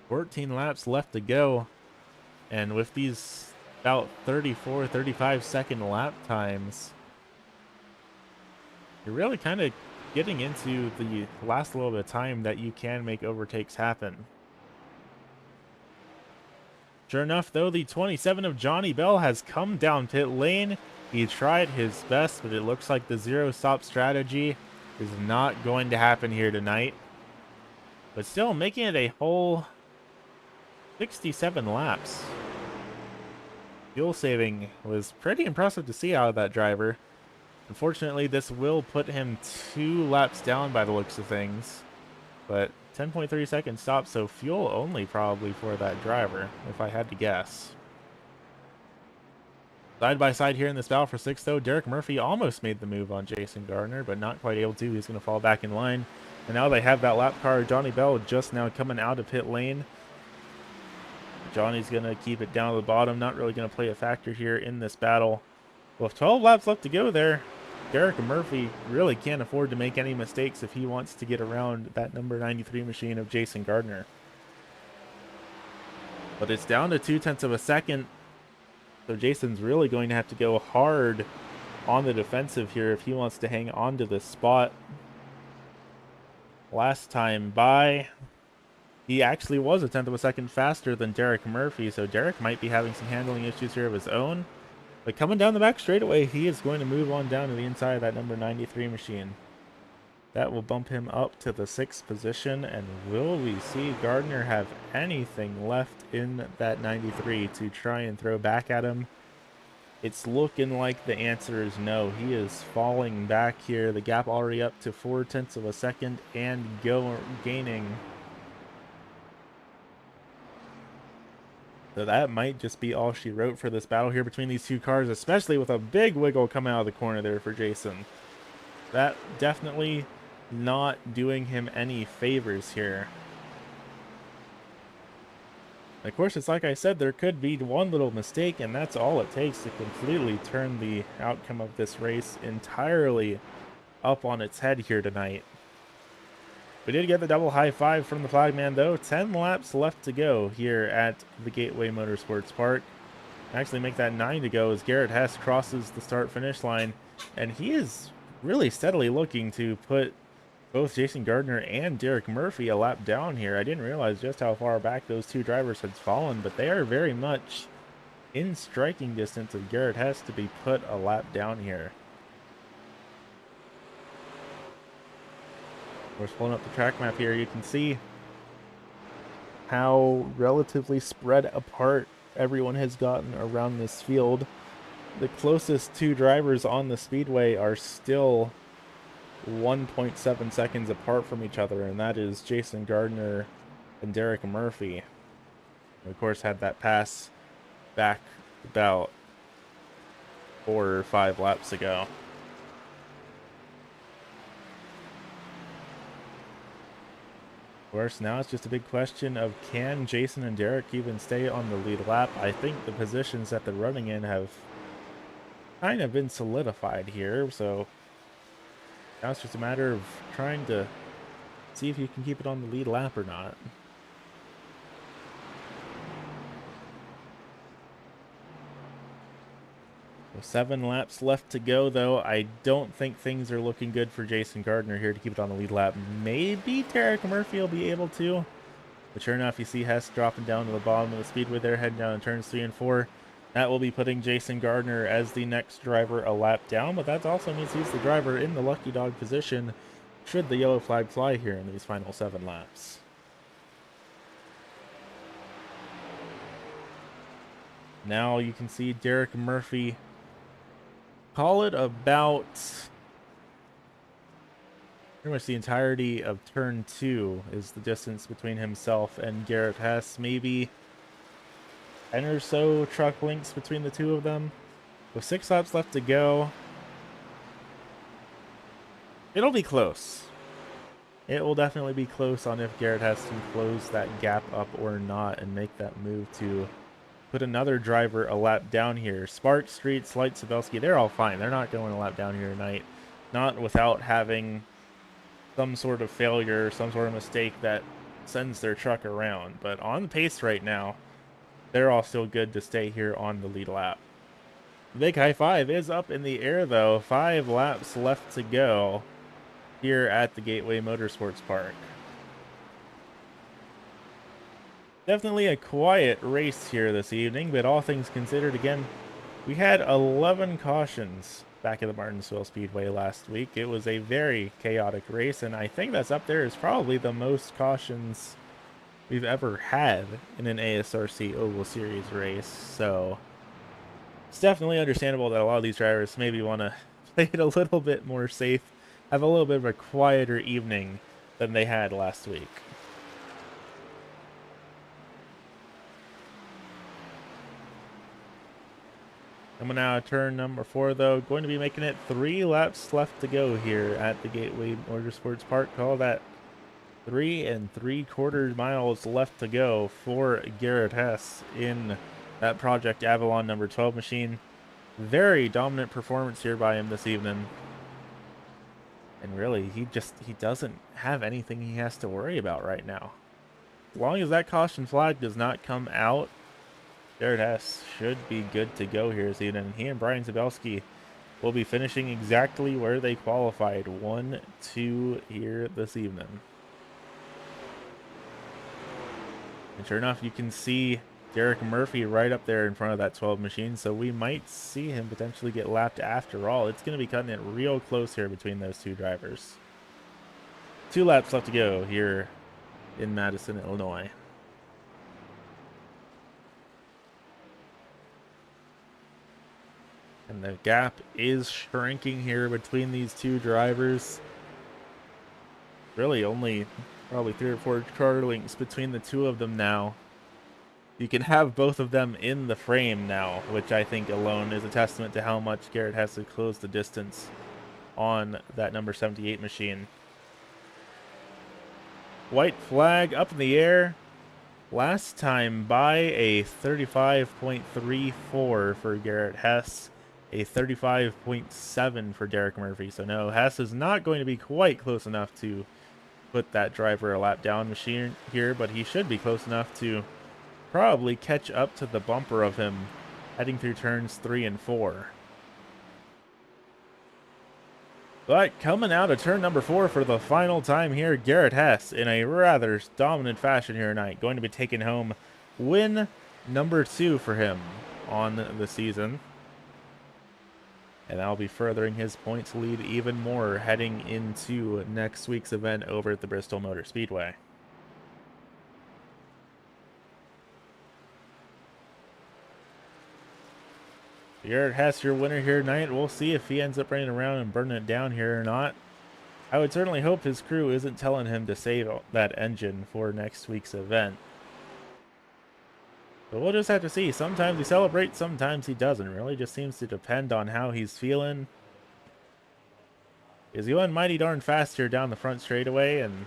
14 laps left to go. And with these about 34, 35 second lap times, you're really kind of getting into the last little bit of time that you can make overtakes happen. Sure enough, though, the 27 of Johnny Bell has come down pit lane. He tried his best, but it looks like the zero stop strategy is not going to happen here tonight. But still making it a whole 67 laps. Fuel saving was pretty impressive to see out of that driver. Unfortunately, this will put him 2 laps down by the looks of things. But 10.3 second stop, so fuel only probably for that driver, if I had to guess. Side by side here in this battle for 6th, though, Derek Murphy almost made the move on Jason Gardner, but not quite able to. He's going to fall back in line. And now they have that lap car. Johnny Bell just now coming out of pit lane. Johnny's going to keep it down to the bottom, not really going to play a factor here in this battle. With 12 laps left to go there, Derek Murphy really can't afford to make any mistakes if he wants to get around that number 93 machine of Jason Gardner. But it's down to 0.2 of a second, so Jason's really going to have to go hard on the defensive here if he wants to hang on to this spot. Last time by, he actually was 0.1 of a second faster than Derek Murphy, so Derek might be having some handling issues here of his own. But coming down the back straightaway, he is going to move on down to the inside of that number 93 machine. That will bump him up to the 6th position, and will we see Gardner have anything left in that 93 to try and throw back at him? It's looking like the answer is no. He is falling back here. The gap already up to 0.4 of a second and gaining. So that might just be all she wrote for this battle here between these two cars, especially with a big wiggle coming out of the corner there for Jason. That definitely not doing him any favors here. Of course, it's like I said, there could be one little mistake, and that's all it takes to completely turn the outcome of this race entirely up on its head here tonight. We did get the double high five from the flagman, though. 10 laps left to go here at the Gateway Motorsports Park. Actually make that 9 to go as Garrett Hess crosses the start-finish line, and he is really steadily looking to put both Jason Gardner and Derek Murphy a lap down here. I didn't realize just how far back those two drivers had fallen, but they are very much in striking distance of Garrett Hess to be put a lap down here. We're pulling up the track map here. You can see how relatively spread apart everyone has gotten around this field. The closest two drivers on the speedway are still 1.7 seconds apart from each other, and that is Jason Gardner and Derek Murphy. And of course, had that pass back about 4 or 5 laps ago. Of course, now it's just a big question of can Jason and Derek even stay on the lead lap. I think the positions that they're running in have kind of been solidified here, so Now it's just a matter of trying to see if you can keep it on the lead lap or not. With 7 laps left to go, though, I don't think things are looking good for Jason Gardner here to keep it on the lead lap. Maybe Tarek Murphy will be able to. But sure enough, you see Hess dropping down to the bottom of the speedway there, heading down in turns 3 and 4. That will be putting Jason Gardner as the next driver a lap down, but that also means he's the driver in the lucky dog position should the yellow flag fly here in these final 7 laps. Now you can see Derek Murphy call it about pretty much the entirety of turn 2 is the distance between himself and Garrett Hess. Maybe 10 or so truck lengths between the two of them. With 6 laps left to go, it'll be close. It will definitely be close on if Garrett Hess can close that gap up or not and make that move to put another driver a lap down here. Spark, Street, Slight, Sabelski, they're all fine. They're not going a lap down here tonight. Not without having some sort of failure, some sort of mistake that sends their truck around. But on the pace right now, they're all still good to stay here on the lead lap. The big high five is up in the air, though. 5 laps left to go here at the Gateway Motorsports Park. Definitely a quiet race here this evening, but all things considered, again, we had 11 cautions back at the Martinsville Speedway last week. It was a very chaotic race, and I think that's up there as probably the most cautions we've ever had in an ASRC Oval Series race. So it's definitely understandable that a lot of these drivers maybe want to play it a little bit more safe, have a little bit of a quieter evening than they had last week. Coming out of turn number 4, though, going to be making it 3 laps left to go here at the Gateway Motorsports Park. Call that 3 3/4 miles left to go for Garrett Hess in that Project Avalon number 12 machine. Very dominant performance here by him this evening. And really, he doesn't have anything he has to worry about right now. As long as that caution flag does not come out, Garrett Hess should be good to go here this evening. He and Brian Zabelski will be finishing exactly where they qualified, 1-2 here this evening. And sure enough, you can see Derek Murphy right up there in front of that 12 machine, so we might see him potentially get lapped after all. It's going to be cutting it real close here between those two drivers. 2 laps left to go here in Madison, Illinois. And the gap is shrinking here between these two drivers. Really only probably 3 or 4 car lengths between the two of them now. You can have both of them in the frame now, which I think alone is a testament to how much Garrett has to close the distance on that number 78 machine. White flag up in the air. Last time by a 35.34 for Garrett Hess. A 35.7 for Derek Murphy. So no, Hess is not going to be quite close enough to put that driver a lap down machine here, but he should be close enough to probably catch up to the bumper of him heading through turns 3 and 4. But coming out of turn number 4 for the final time here, Garrett Hess in a rather dominant fashion here tonight, going to be taking home win number 2 for him on the season. And that'll be furthering his points lead even more heading into next week's event over at the Bristol Motor Speedway. Garrett Hess, your winner here tonight. We'll see if he ends up running around and burning it down here or not. I would certainly hope his crew isn't telling him to save that engine for next week's event. But we'll just have to see. Sometimes he celebrates, sometimes he doesn't. Really just seems to depend on how he's feeling. He's going mighty darn fast here down the front straightaway, and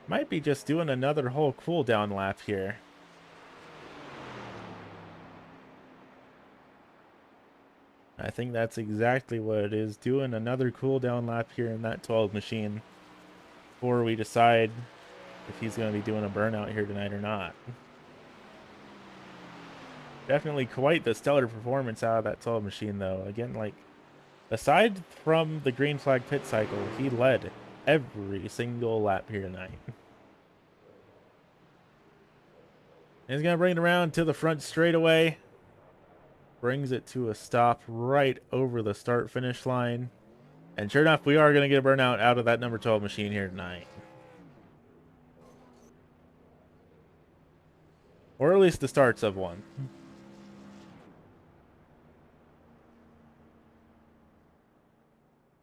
might be just doing another whole cool down lap here. I think that's exactly what it is. Doing another cooldown lap here in that 12 machine before we decide if he's going to be doing a burnout here tonight or not. Definitely quite the stellar performance out of that 12 machine, though. Again, like, aside from the green flag pit cycle, he led every single lap here tonight. He's going to bring it around to the front straightaway. Brings it to a stop right over the start-finish line. And sure enough, we are going to get a burnout out of that number 12 machine here tonight. Or at least the starts of one.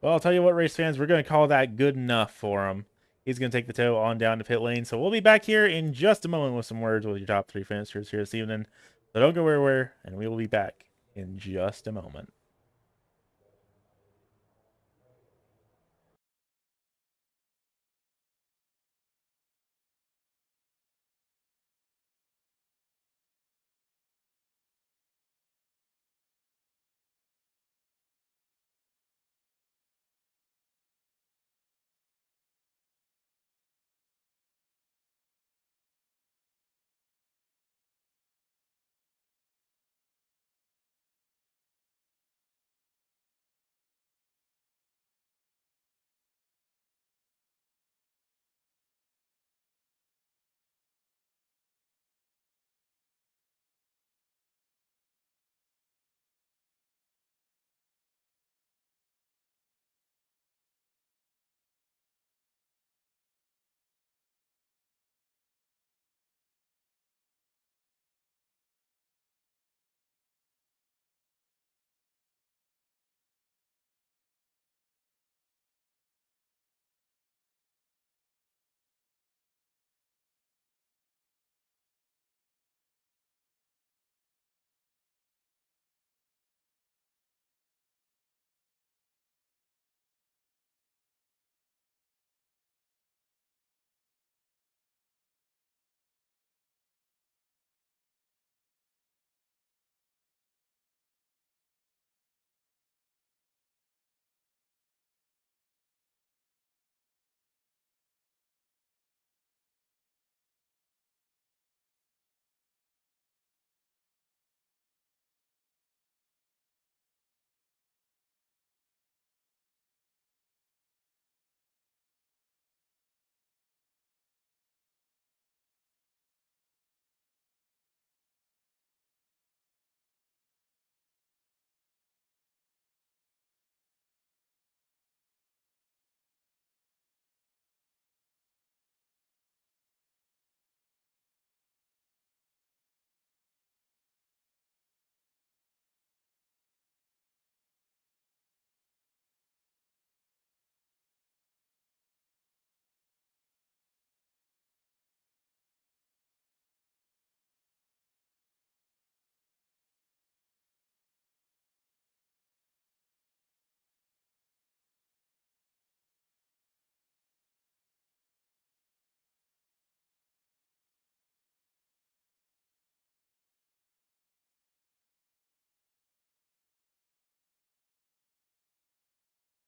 Well, I'll tell you what, race fans, we're going to call that good enough for him. He's going to take the tow on down to pit lane. So we'll be back here in just a moment with some words with your top 3 finishers here this evening. So don't go where, and we will be back in just a moment.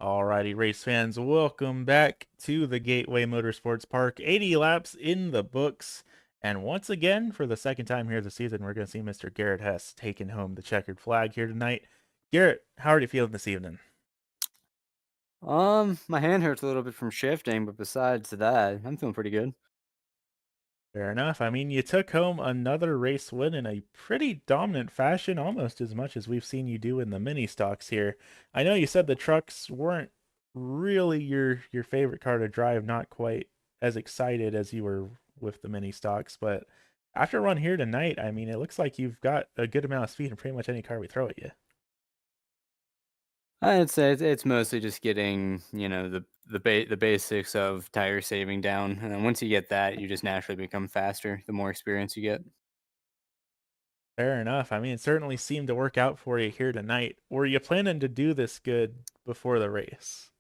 Alrighty, race fans, welcome back to the Gateway Motorsports Park. 80 laps in the books. And once again, for the second time here this season, we're going to see Mr. Garrett Hess taking home the checkered flag here tonight. Garrett, how are you feeling this evening? My hand hurts a little bit from shifting, but besides that, I'm feeling pretty good. Fair enough. I mean, you took home another race win in a pretty dominant fashion, almost as much as we've seen you do in the mini stocks here. I know you said the trucks weren't really your favorite car to drive, not quite as excited as you were with the mini stocks, but after a run here tonight, I mean, it looks like you've got a good amount of speed in pretty much any car we throw at you. I'd say it's mostly just getting, the basics of tire saving down, and then once you get that, you just naturally become faster the more experience you get. Fair enough. I mean, it certainly seemed to work out for you here tonight. Were you planning to do this good before the race?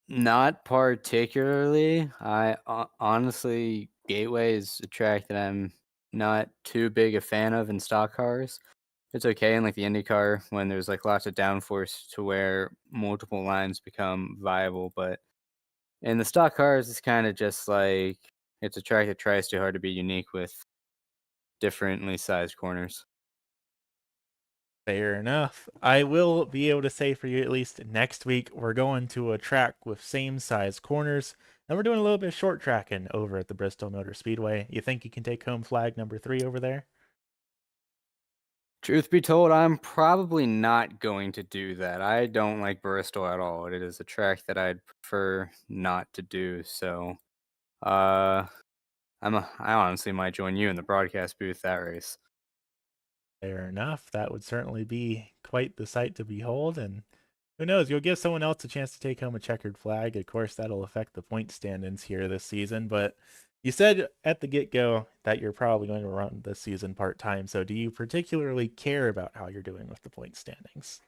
Not particularly. Honestly, Gateway is a track that I'm not too big a fan of in stock cars. it's okay in like the IndyCar when there's like lots of downforce to where multiple lines become viable, but in the stock cars, it's kind of just like it's a track that tries too hard to be unique with differently sized corners. Fair enough. I will be able to say for you at least next week, we're going to a track with same size corners, and we're doing a little bit of short tracking over at the Bristol Motor Speedway. You think you can take home flag number 3 over there? Truth be told, I'm probably not going to do that. I don't like Bristol at all. It is a track that I'd prefer not to do. So, uh, I honestly might join you in the broadcast booth that race. Fair enough. That would certainly be quite the sight to behold, and who knows, you'll give someone else a chance to take home a checkered flag. Of course, that'll affect the point standings here this season, but you said at the get-go that you're probably going to run this season part-time, so do you particularly care about how you're doing with the point standings?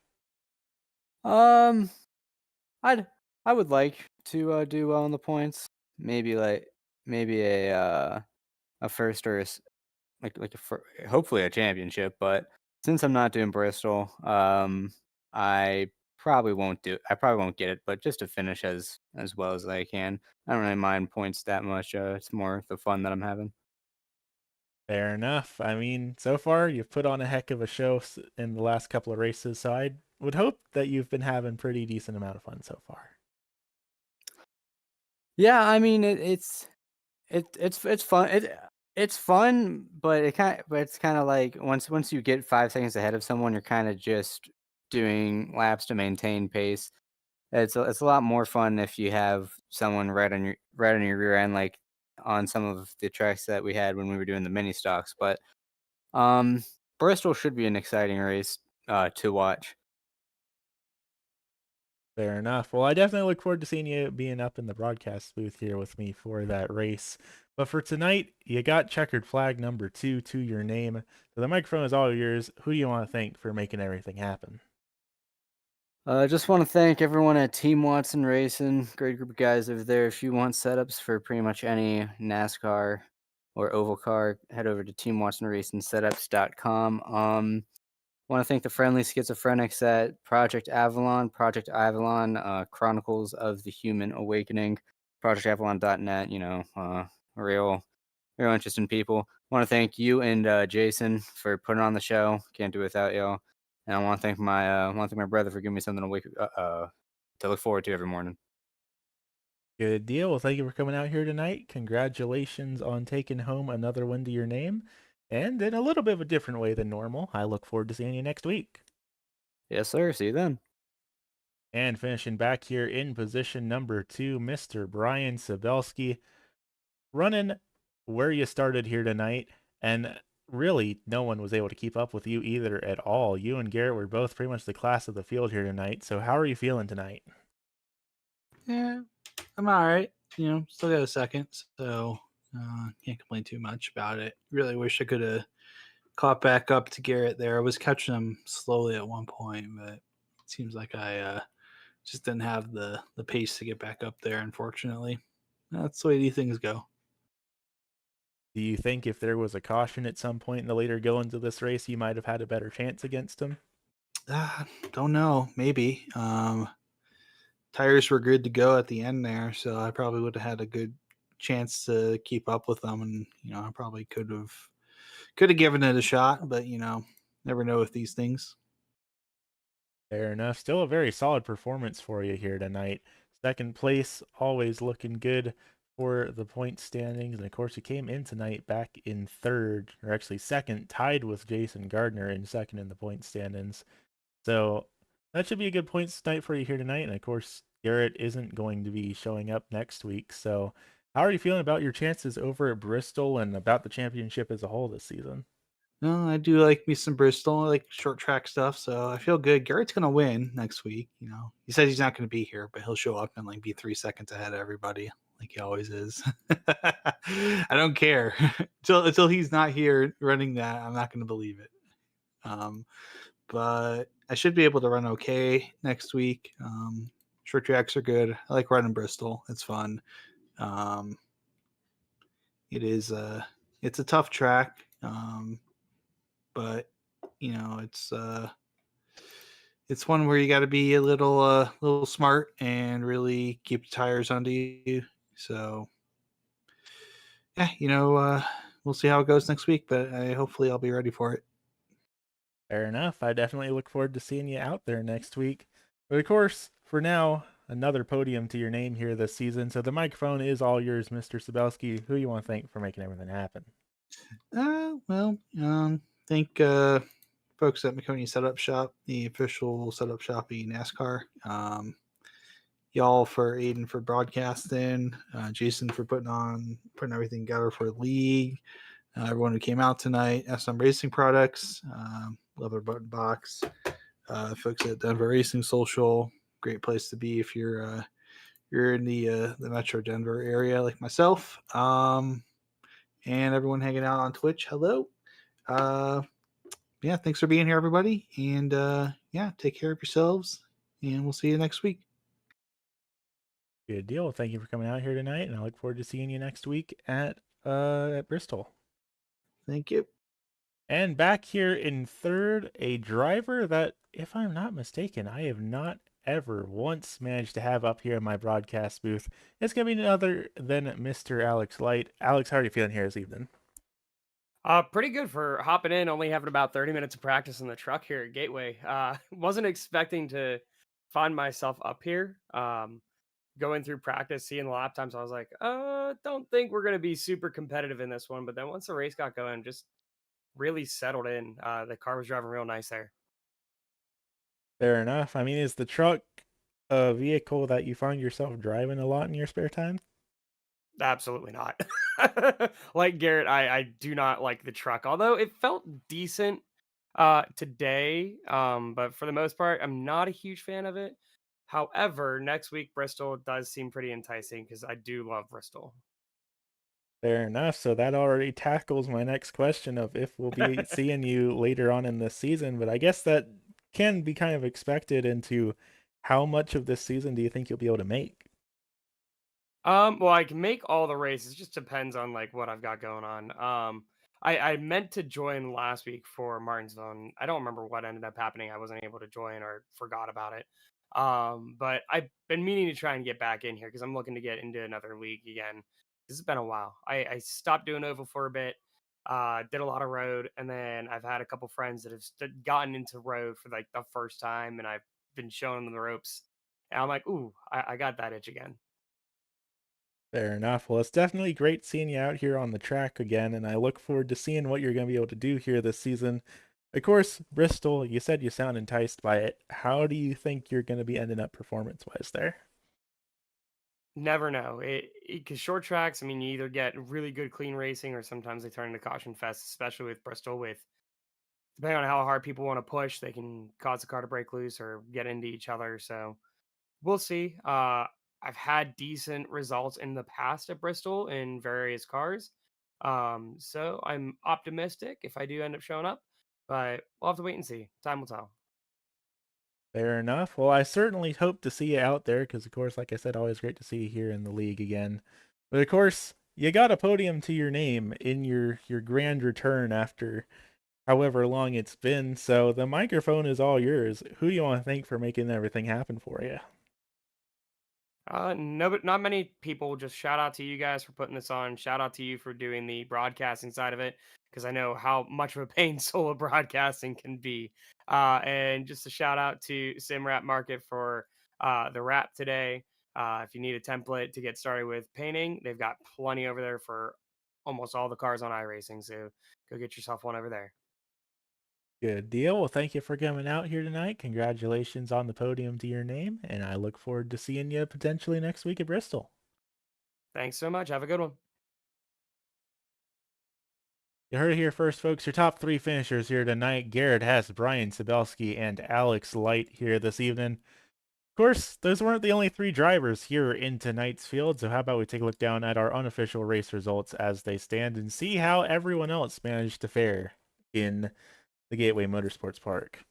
Um, I'd I would like to do well in the points. Maybe like maybe a first or hopefully a championship. But since I'm not doing Bristol, I I probably won't get it. But just to finish as well as I can, I don't really mind points that much. It's more the fun that I'm having. Fair enough. I mean, so far you've put on a heck of a show in the last couple of races, so I would hope that you've been having pretty decent amount of fun so far. Yeah, I mean it's fun. It's fun, but it's kind of like once you get 5 seconds ahead of someone, you're kind of just doing laps to maintain pace. It's a lot more fun if you have someone right on your rear end, like on some of the tracks that we had when we were doing the mini stocks. But um, Bristol should be an exciting race to watch. Fair enough. Well, I definitely look forward to seeing you being up in the broadcast booth here with me for that race. But for tonight, you got checkered flag number 2 to your name. So the microphone is all yours. Who do you want to thank for making everything happen? I just want to thank everyone at Team Watson Racing. Great group of guys over there. If you want setups for pretty much any NASCAR or oval car, head over to teamwatsonracingsetups.com. Want to thank the friendly schizophrenics at Project Avalon, Chronicles of the Human Awakening, projectavalon.net. Real, real interesting people. Want to thank you and Jason for putting on the show. Can't do it without y'all. And I want to thank my brother for giving me something to look forward to every morning. Good deal. Well, thank you for coming out here tonight. Congratulations on taking home another win to your name. And in a little bit of a different way than normal, I look forward to seeing you next week. Yes, sir. See you then. And finishing back here in position number 2, Mr. Brian Sabelski, running where you started here tonight. And really, no one was able to keep up with you either at all. You and Garrett were both pretty much the class of the field here tonight. So, how are you feeling tonight? Yeah, I'm all right. Still got a second, so can't complain too much about it. Really wish I could have caught back up to Garrett there. I was catching him slowly at one point, but it seems like I just didn't have the pace to get back up there. Unfortunately, that's the way these things go. Do you think if there was a caution at some point in the later goings of this race, you might have had a better chance against him? Don't know. Maybe tires were good to go at the end there, so I probably would have had a good chance to keep up with them, and I probably could have given it a shot, but never know with these things. Fair enough. Still a very solid performance for you here tonight. Second place, always looking good for the point standings. And of course, you came in tonight back in third, or actually second, tied with Jason Gardner in second in the point standings. So that should be a good points night for you here tonight. And of course, Garrett isn't going to be showing up next week. So how are you feeling about your chances over at Bristol and about the championship as a whole this season? No, I do like me some Bristol. I like short track stuff, so I feel good. Garrett's gonna win next week. He said he's not gonna be here, but he'll show up and like be 3 seconds ahead of everybody, like he always is. I don't care until he's not here running that. I'm not gonna believe it. Um, but I should be able to run okay next week. Short tracks are good. I like running Bristol. It's fun. Um, it is it's a tough track, but it's one where you got to be a little smart and really keep the tires under you. So yeah, we'll see how it goes next week, but hopefully I'll be ready for it. Fair enough. I definitely look forward to seeing you out there next week. But of course, for now, another podium to your name here this season. So the microphone is all yours, Mr. Sabelski. Who you want to thank for making everything happen? Thank folks at McConey Setup Shop, the official setup shop of NASCAR. Y'all for Aiden for broadcasting, Jason for putting everything together for the league, everyone who came out tonight, SM Racing Products, Leather Button Box, folks at Denver Racing Social. Great place to be if you're in the Metro Denver area like myself. And everyone hanging out on Twitch. Hello. Yeah, thanks for being here, everybody. And yeah, take care of yourselves. And we'll see you next week. Good deal. Thank you for coming out here tonight, and I look forward to seeing you next week at Bristol. Thank you. And back here in third, a driver that, if I'm not mistaken, I have not ever once managed to have up here in my broadcast booth. It's going to be none other than Mr. Alex Light. Alex, how are you feeling here this evening? Pretty good for hopping in, only having about 30 minutes of practice in the truck here at Gateway. Wasn't expecting to find myself up here. Going through practice, seeing the lap times, I was like, don't think we're going to be super competitive in this one. But then once the race got going, just really settled in. The car was driving real nice there. Fair enough. I mean, is the truck a vehicle that you find yourself driving a lot in your spare time? Absolutely not. Like Garrett, I do not like the truck, although it felt decent today. But for the most part, I'm not a huge fan of it. However, next week Bristol does seem pretty enticing because I do love Bristol. Fair enough. So that already tackles my next question of if we'll be seeing you later on in this season. But I guess that can be kind of expected into how much of this season do you think you'll be able to make? Well, I can make all the races. It just depends on like what I've got going on. I meant to join last week for Martinsville. And I don't remember what ended up happening. I wasn't able to join or forgot about it. But I've been meaning to try and get back in here because I'm looking to get into another league again. This has been a while. I stopped doing oval for a bit. Did a lot of road, and then I've had a couple friends that have gotten into road for like the first time, and I've been showing them the ropes. And I'm like, ooh, I got that itch again. Fair enough. Well, it's definitely great seeing you out here on the track again, and I look forward to seeing what you're going to be able to do here this season. Of course, Bristol, you said you sound enticed by it. How do you think you're going to be ending up performance-wise there? Never know. Because short tracks, I mean, you either get really good clean racing or sometimes they turn into caution fest, especially with Bristol. With depending on how hard people want to push, they can cause the car to break loose or get into each other. So we'll see. I've had decent results in the past at Bristol in various cars. So I'm optimistic if I do end up showing up, but we'll have to wait and see. Time will tell. Fair enough. Well, I certainly hope to see you out there because, of course, like I said, always great to see you here in the league again. But of course, you got a podium to your name in your grand return after however long it's been. So the microphone is all yours. Who do you want to thank for making everything happen for you? No, but not many people. Just shout out to you guys for putting this on. Shout out to you for doing the broadcasting side of it because I know how much of a pain solo broadcasting can be. And just a shout out to SimWrap Market for the wrap today. If you need a template to get started with painting, they've got plenty over there for almost all the cars on iRacing. So go get yourself one over there. Good deal. Well, thank you for coming out here tonight. Congratulations on the podium to your name, and I look forward to seeing you potentially next week at Bristol. Thanks so much. Have a good one. You heard it here first, folks. Your top three finishers here tonight. Garrett Hess, Brian Sabelski, and Alex Light here this evening. Of course, those weren't the only three drivers here in tonight's field, so how about we take a look down at our unofficial race results as they stand and see how everyone else managed to fare in the Gateway Motorsports Park.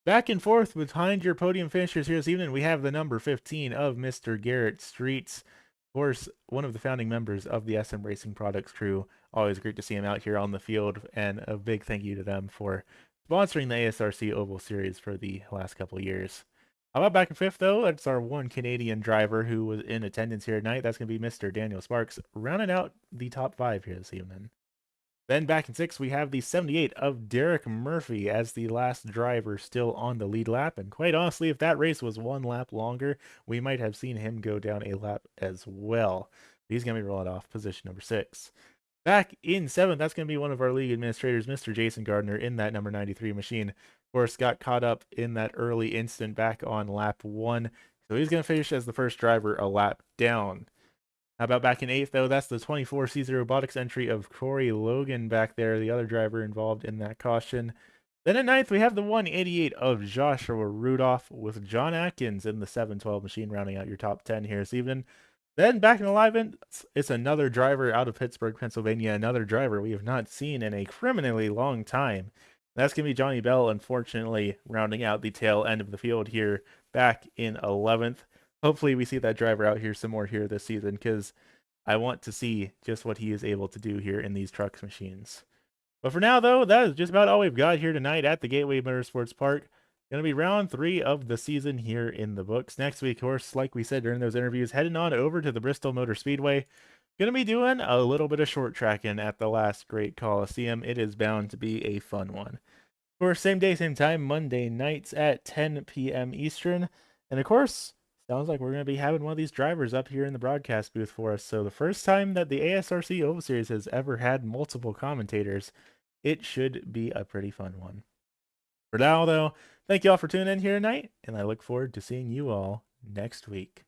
Back and forth behind your podium finishers here this evening, we have the number 15 of Mr. Garrett Streets. Of course, one of the founding members of the SM Racing Products crew. Always great to see him out here on the field, and a big thank you to them for sponsoring the ASRC Oval Series for the last couple of years. How about back in fifth, though? That's our one Canadian driver who was in attendance here tonight. That's going to be Mr. Daniel Sparks, rounding out the top 5 here this evening. Then back in 6th, we have the 78 of Derek Murphy as the last driver still on the lead lap. And quite honestly, if that race was 1 lap longer, we might have seen him go down a lap as well. He's going to be rolling off position number 6. Back in 7th, that's going to be one of our league administrators, Mr. Jason Gardner, in that number 93 machine. Of course, got caught up in that early instant back on lap 1. So he's going to finish as the first driver a lap down. How about back in 8th, though? That's the 24CZ Robotics entry of Corey Logan back there, the other driver involved in that caution. Then at 9th, we have the 188 of Joshua Rudolph with John Atkins in the 712 machine, rounding out your top 10 here this evening. Then back in 11th, it's another driver out of Pittsburgh, Pennsylvania, another driver we have not seen in a criminally long time. That's going to be Johnny Bell, unfortunately, rounding out the tail end of the field here back in 11th. Hopefully we see that driver out here some more here this season, because I want to see just what he is able to do here in these trucks machines. But for now, though, that is just about all we've got here tonight at the Gateway Motorsports Park. Going to be round 3 of the season here in the books. Next week, of course, like we said during those interviews, heading on over to the Bristol Motor Speedway. Going to be doing a little bit of short tracking at the last Great Coliseum. It is bound to be a fun one. Of course, same day, same time, Monday nights at 10 p.m. Eastern. And of course, sounds like we're going to be having one of these drivers up here in the broadcast booth for us. So the first time that the ASRC Oval Series has ever had multiple commentators, it should be a pretty fun one. For now, though, thank you all for tuning in here tonight, and I look forward to seeing you all next week.